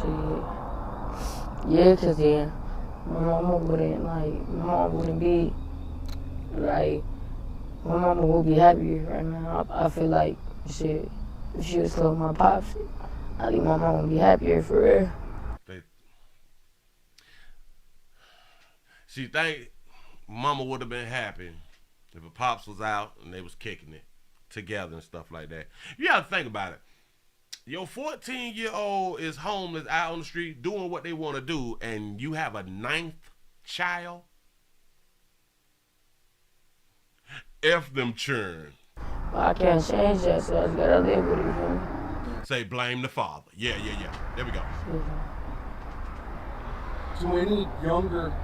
Shit. Yeah, cause then my mom wouldn't be like, my mama would be happier right now. I feel like shit, if she was told my pops, I think my mom would be happier for real. She think mama would have been happy if her pops was out and they was kicking it together and stuff like that. You gotta think about it. Your 14-year-old is homeless out on the street doing what they want to do, and you have a 9th child? F them churn. I can't change that, so I just gotta live with it. Say blame the father. Yeah. There we go. To any younger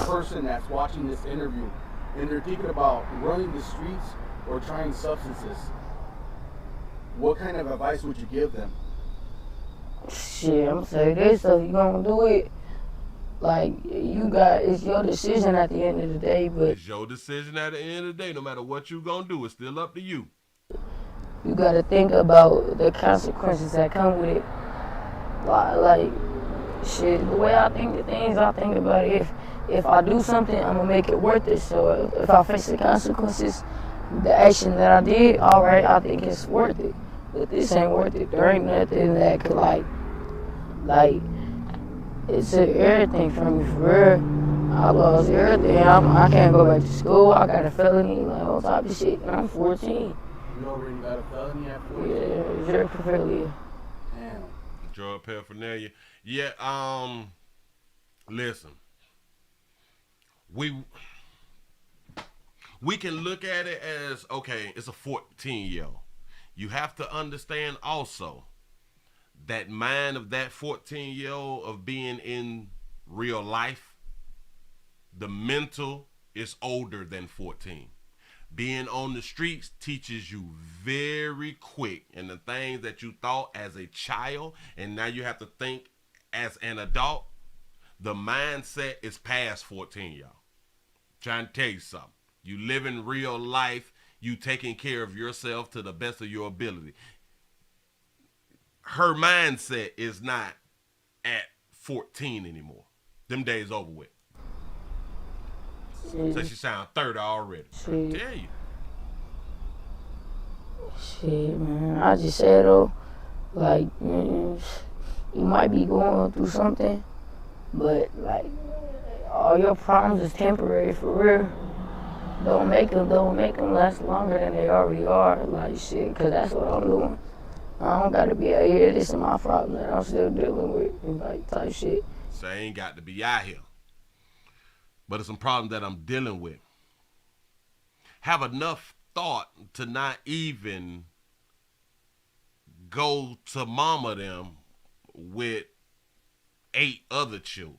person that's watching this interview and they're thinking about running the streets or trying substances, what kind of advice would you give them? Shit, I'm saying this, so you gonna do it. Like, it's your decision at the end of the day, but it's your decision at the end of the day. No matter what you gonna do, it's still up to you. You gotta think about the consequences that come with it. Like shit, the way I think about it, if I do something, I'm gonna make it worth it. So if I face the consequences, the action that I did, all right, I think it's worth it. But this ain't worth it. There ain't nothing that could like it's everything for me, for real. I lost everything. I can't go back to school. I got a felony, like all type of shit, and I'm 14. You already got a felony at 14? Yeah, drug paraphernalia. Damn. Drug paraphernalia. Yeah, listen. We can look at it as, okay, it's a 14-year-old. You have to understand also that mind of that 14-year-old of being in real life, the mental is older than 14. Being on the streets teaches you very quick, and the things that you thought as a child and now you have to think as an adult, the mindset is past 14, y'all. Trying to tell you something. You live in real life, you taking care of yourself to the best of your ability. Her mindset is not at 14 anymore. Them days over with. So she sound 30 already. I tell you. Shit, man. I just said though, like, man, you might be going through something, but like, all your problems is temporary for real. Don't make them last longer than they already are. Like shit, cause that's what I'm doing. I don't gotta be out here. This is my problem that I'm still dealing with, like type shit. So I ain't got to be out here. But it's some problems that I'm dealing with. Have enough thought to not even go to mama them with 8 other children.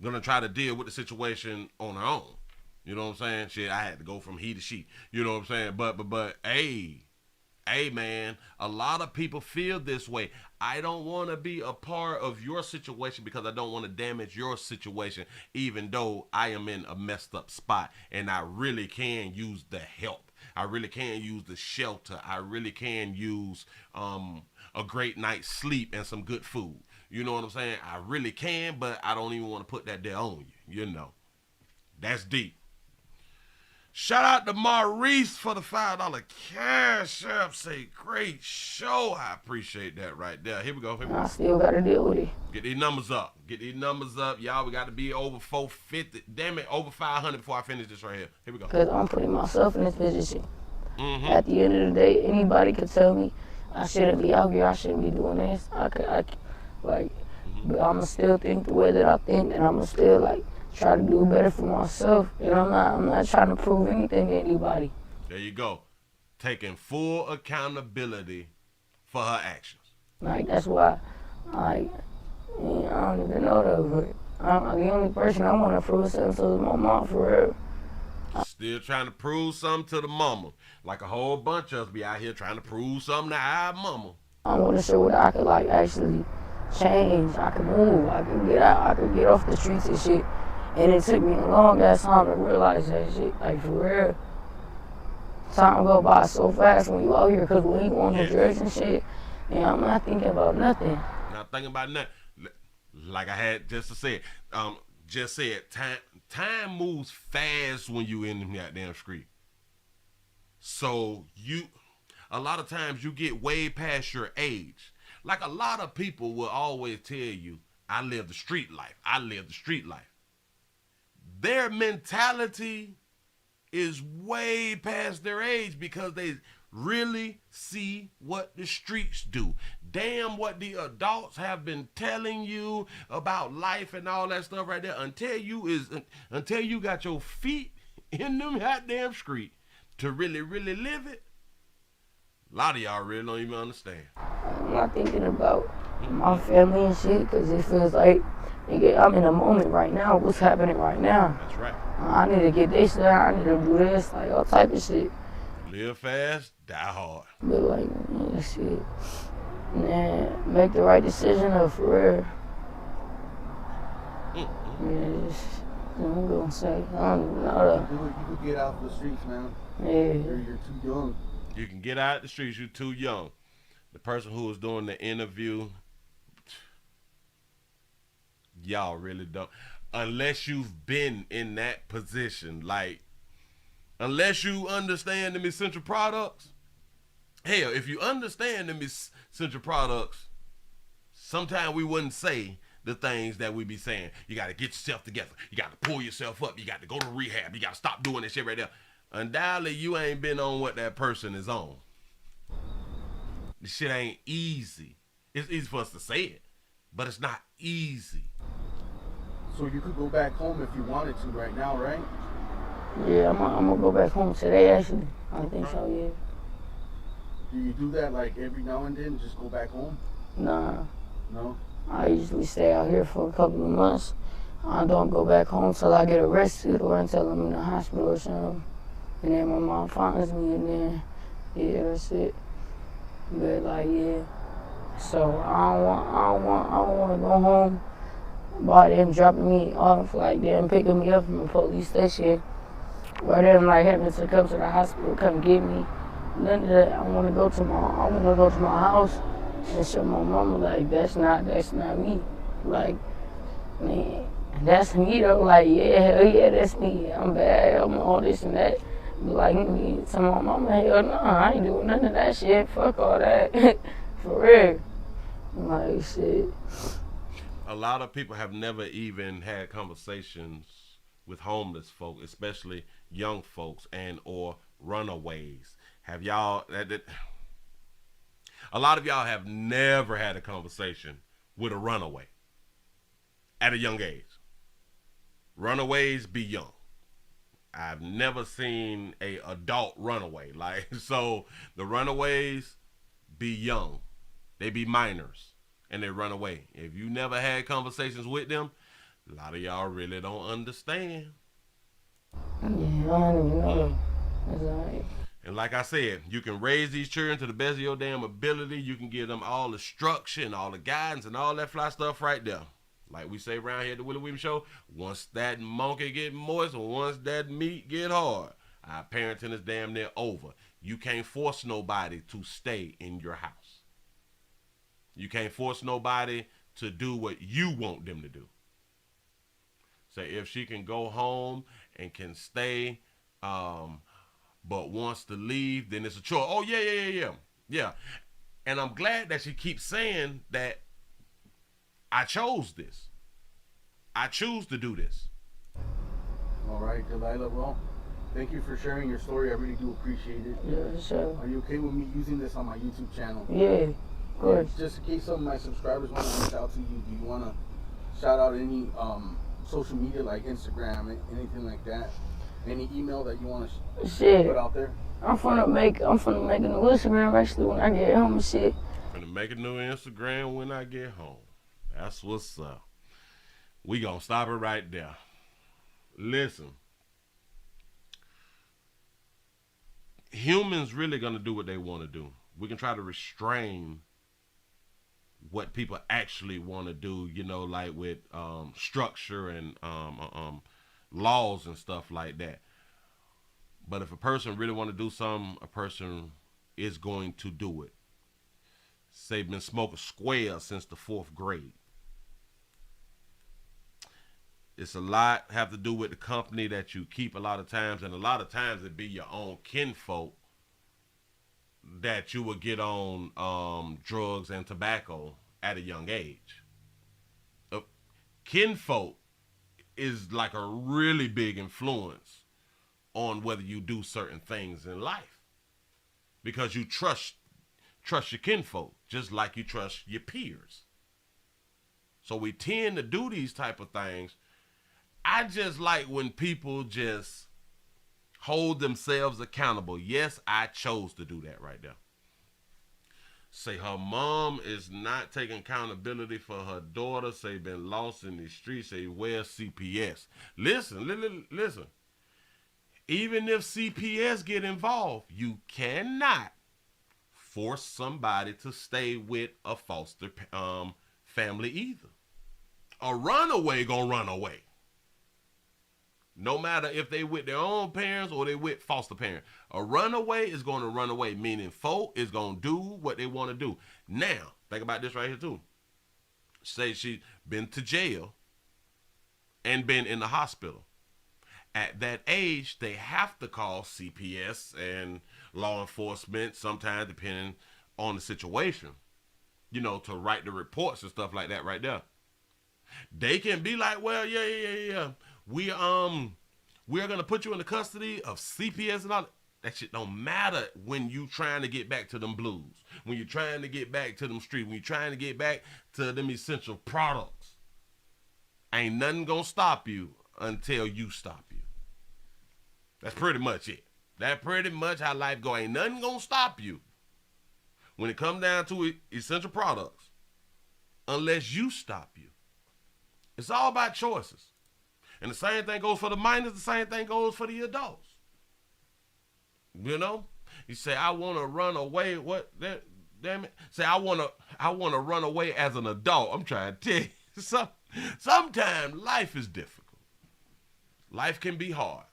Gonna try to deal with the situation on her own. You know what I'm saying? Shit, I had to go from he to she. You know what I'm saying? But hey man, a lot of people feel this way. I don't want to be a part of your situation because I don't want to damage your situation, even though I am in a messed up spot and I really can use the help. I really can use the shelter. I really can use a great night's sleep and some good food. You know what I'm saying? I really can, but I don't even want to put that there on you. You know, that's deep. Shout out to Maurice for the $5 cash app. Say, great show. I appreciate that right there. Here we go. I still got to deal with it. Get these numbers up. Get these numbers up. Y'all, we got to be over 450. Damn it, over 500 before I finish this right here. Here we go. Because I'm putting myself in this position. At the end of the day, anybody could tell me I shouldn't be out here. I shouldn't be doing this. But I'ma still think the way that I think, and I'ma still like try to do better for myself. And I'm not trying to prove anything to anybody. There you go. Taking full accountability for her actions. Like that's why, like, I don't even know that, but the only person I want to prove something to is my mom for real. Still trying to prove something to the mama. Like a whole bunch of us be out here trying to prove something to our mama. I want to show that I could like actually change. I could move. I could get out. I could get off the streets and shit. And it took me a long ass time to realize that shit. Like for real. Time go by so fast when you out here because we ain't going no drugs and shit. And I'm not thinking about nothing. Not thinking about nothing. Like I had just said, time moves fast when you in the goddamn street. So a lot of times you get way past your age. Like a lot of people will always tell you, I live the street life. I live the street life. Their mentality is way past their age because they really see what the streets do. Damn what the adults have been telling you about life and all that stuff right there until you got your feet in them goddamn street to really, really live it. A lot of y'all really don't even understand. I'm not thinking about my family and shit because it feels like I'm in a moment right now. What's happening right now? That's right. I need to get this done. I need to do this, like all type of shit. Live fast, die hard. But like, yeah, shit. Man, make the right decision though, for real. Yeah, I'm gonna say, I don't even know though. You could get out the streets, man. Yeah. You're too young. You can get out the streets, you're too young. The person who was doing the interview, y'all really don't. Unless you've been in that position, like, unless you understand them essential products. Hell, if you understand them essential products, sometimes we wouldn't say the things that we be saying. You got to get yourself together. You got to pull yourself up. You got to go to rehab. You got to stop doing that shit right there. undoubtedly you ain't been on what that person is on. This shit ain't easy. It's easy for us to say it, but it's not easy. So you could go back home if you wanted to right now, right? Yeah, I'm gonna go back home today, actually. I think so, yeah. Do you do that like every now and then, just go back home? Nah. No? I usually stay out here for a couple of months. I don't go back home till I get arrested or until I'm in the hospital or something. And then my mom finds me, and then, yeah, that's it. But like, yeah. So I don't want to go home by them dropping me off, like them picking me up from the police station, or them like having to come to the hospital, come get me. None of that. I want to go to my house and show my mama like that's not me. Like, man, that's me though. Like, yeah, hell yeah, that's me. I'm bad. I'm all this and that. But like me, to my mama, hell no, I ain't doing none of that shit. Fuck all that. For real. Like, shit. A lot of people have never even had conversations with homeless folk, especially young folks and or runaways. Have y'all, a lot of y'all have never had a conversation with a runaway at a young age. Runaways be young. I've never seen a adult runaway. Like, so the runaways be young. They be minors and they run away. If you never had conversations with them, a lot of y'all really don't understand. Yeah, I don't even know. That's all right. And like I said, you can raise these children to the best of your damn ability. You can give them all the structure and all the guidance and all that fly stuff right there. Like we say around here at the Willie Williams Show, once that monkey get moist or once that meat get hard, our parenting is damn near over. You can't force nobody to stay in your house. You can't force nobody to do what you want them to do. Say if she can go home and can stay, but wants to leave, then it's a choice. Oh, yeah. And I'm glad that she keeps saying that I chose this. I choose to do this. All right, Delilah, well, thank you for sharing your story. I really do appreciate it. Yeah, sure. Are you okay with me using this on my YouTube channel? Yeah, of course. Just in case some of my subscribers want to reach out to you, do you want to shout out any social media like Instagram, anything like that? Any email that you want to put out there? I'm finna make a new Instagram actually when I get home and shit. I'm finna make a new Instagram when I get home. That's what's up. We gonna stop it right there. Listen. Humans really gonna do what they want to do. We can try to restrain what people actually want to do, you know, like with structure and laws and stuff like that. But if a person really want to do something, a person is going to do it. Say been smoking square since the 4th grade. It's a lot have to do with the company that you keep a lot of times, and a lot of times it be your own kinfolk that you will get on drugs and tobacco at a young age. Kinfolk is like a really big influence on whether you do certain things in life, because you trust your kinfolk just like you trust your peers. So we tend to do these type of things. I just like when people just hold themselves accountable. Yes, I chose to do that right there. Say her mom is not taking accountability for her daughter. Say been lost in the streets. Say where's CPS? Listen. Even if CPS get involved, you cannot force somebody to stay with a foster family either. A runaway gonna run away. No matter if they with their own parents or they with foster parents. A runaway is going to run away, meaning folk is going to do what they want to do. Now, think about this right here too. Say she been to jail and been in the hospital. At that age, they have to call CPS and law enforcement, sometimes depending on the situation, you know, to write the reports and stuff like that right there. They can be like, well, yeah. We're going to put you in the custody of CPS and all that. That shit don't matter when you trying to get back to them blues, when you're trying to get back to them streets, when you're trying to get back to them essential products. Ain't nothing going to stop you until you stop you. That's pretty much it. That's pretty much how life go. Ain't nothing going to stop you when it comes down to essential products unless you stop you. It's all about choices. And the same thing goes for the minors, the same thing goes for the adults. You know? You say, I want to run away. What? Damn it. Say, I want to run away as an adult. I'm trying to tell you. Sometimes life is difficult. Life can be hard.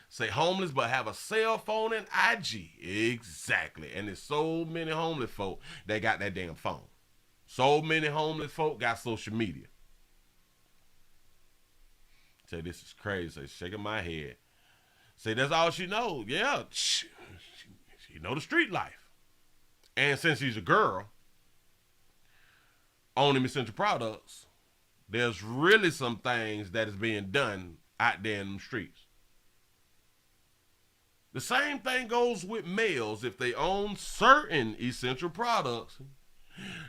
Say homeless but have a cell phone and IG. Exactly. And there's so many homeless folk that got that damn phone. So many homeless folk got social media. Say, this is crazy. Say, shaking my head. Say, that's all she knows. Yeah, she know the street life. And since she's a girl, owning essential products, there's really some things that is being done out there in the streets. The same thing goes with males. If they own certain essential products,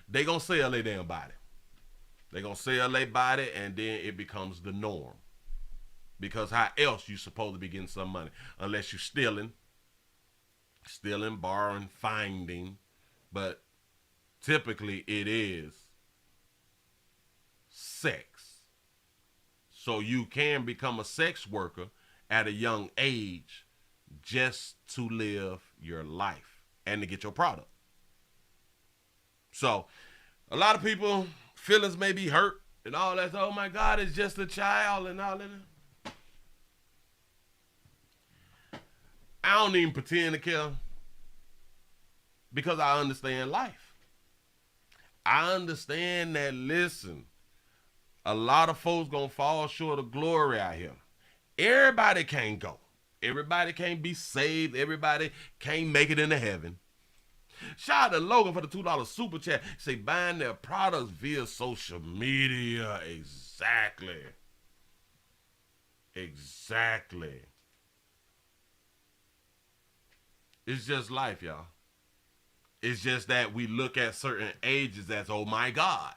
they gonna sell their damn body. They gonna sell their body, and then it becomes the norm. Because how else you supposed to be getting some money? Unless you're stealing, borrowing, finding. But typically it is sex. So you can become a sex worker at a young age just to live your life and to get your product. So a lot of people, feelings may be hurt and all that. Oh my God, it's just a child and all that. I don't even pretend to care because I understand life. I understand that, listen, a lot of folks gonna fall short of glory out here. Everybody can't go. Everybody can't be saved. Everybody can't make it into heaven. Shout out to Logan for the $2 super chat. Say buying their products via social media. Exactly. It's just life, y'all. It's just that we look at certain ages as, oh my God,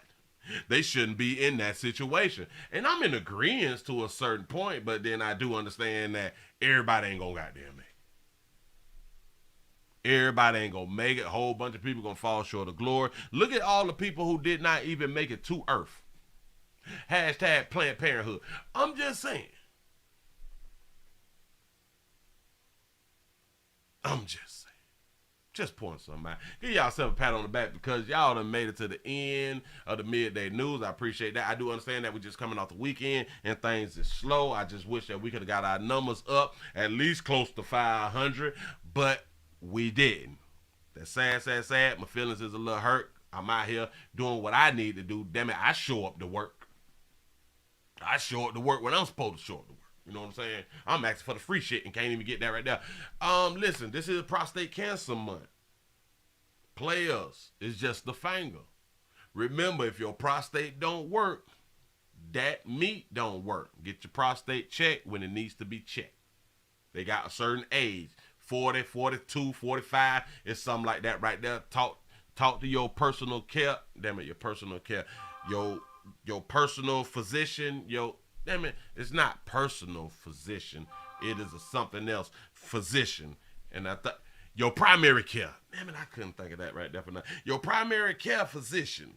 they shouldn't be in that situation. And I'm in agreement to a certain point, but then I do understand that everybody ain't gonna goddamn make it. Everybody ain't gonna make it. A whole bunch of people gonna fall short of glory. Look at all the people who did not even make it to Earth. Hashtag Planned Parenthood. I'm just saying. Just point something out. Give yourself a pat on the back because y'all done made it to the end of the midday news. I appreciate that. I do understand that we're just coming off the weekend and things is slow. I just wish that we could have got our numbers up at least close to 500, but we didn't. That's sad. My feelings is a little hurt. I'm out here doing what I need to do. Damn it, I show up to work. I show up to work when I'm supposed to show up to work. You know what I'm saying? I'm asking for the free shit and can't even get that right there. Listen, this is prostate cancer month. Players, it's just the finger. Remember, if your prostate don't work, that meat don't work. Get your prostate checked when it needs to be checked. They got a certain age, 40, 42, 45. It's something like that right there. Talk to your personal care. Damn it, your personal care. Your personal physician. Damn it, it's not personal physician. It is something else. Physician. And I thought, your primary care. Damn it, I couldn't think of that right there for now. Your primary care physician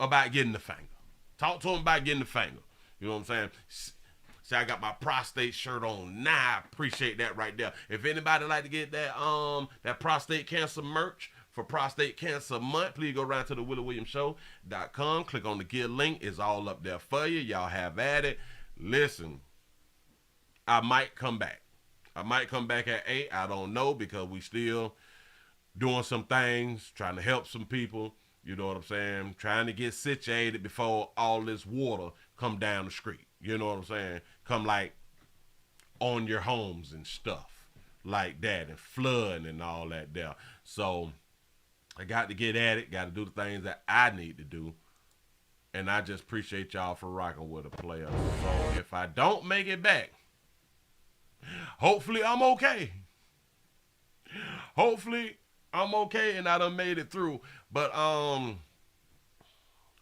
about getting the finger. Talk to him about getting the finger. You know what I'm saying? See, I got my prostate shirt on now. I appreciate that right there. If anybody like to get that prostate cancer merch for Prostate Cancer Month, please go around to the WillieWilliamsShow.com. Click on the Get link. It's all up there for you. Y'all have at it. Listen, I might come back. I might come back at 8. I don't know because we still doing some things, trying to help some people. You know what I'm saying? Trying to get situated before all this water come down the street. You know what I'm saying? Come like on your homes and stuff like that and flooding and all that there. So I got to get at it. Got to do the things that I need to do. And I just appreciate y'all for rocking with a player. So if I don't make it back, hopefully I'm okay. Hopefully I'm okay and I done made it through. But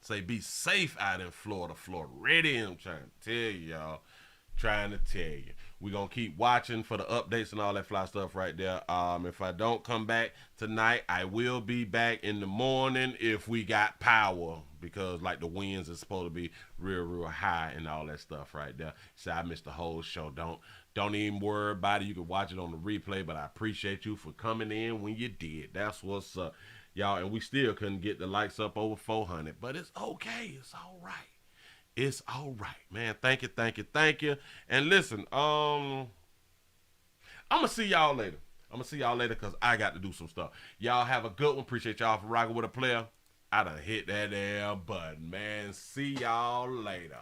say be safe out in Florida. Ready, I'm trying to tell y'all. Trying to tell you. We're going to keep watching for the updates and all that fly stuff right there. If I don't come back tonight, I will be back in the morning if we got power. Because like the winds is supposed to be real high and all that stuff right there. So I missed the whole show. Don't even worry about it. You can watch it on the replay. But I appreciate you for coming in when you did. That's what's up. Y'all, and we still couldn't get the likes up over 400. But it's okay. It's all right. It's all right, man. Thank you. And listen, I'm going to see y'all later. Because I got to do some stuff. Y'all have a good one. Appreciate y'all for rocking with a player. I done hit that there button, man. See y'all later.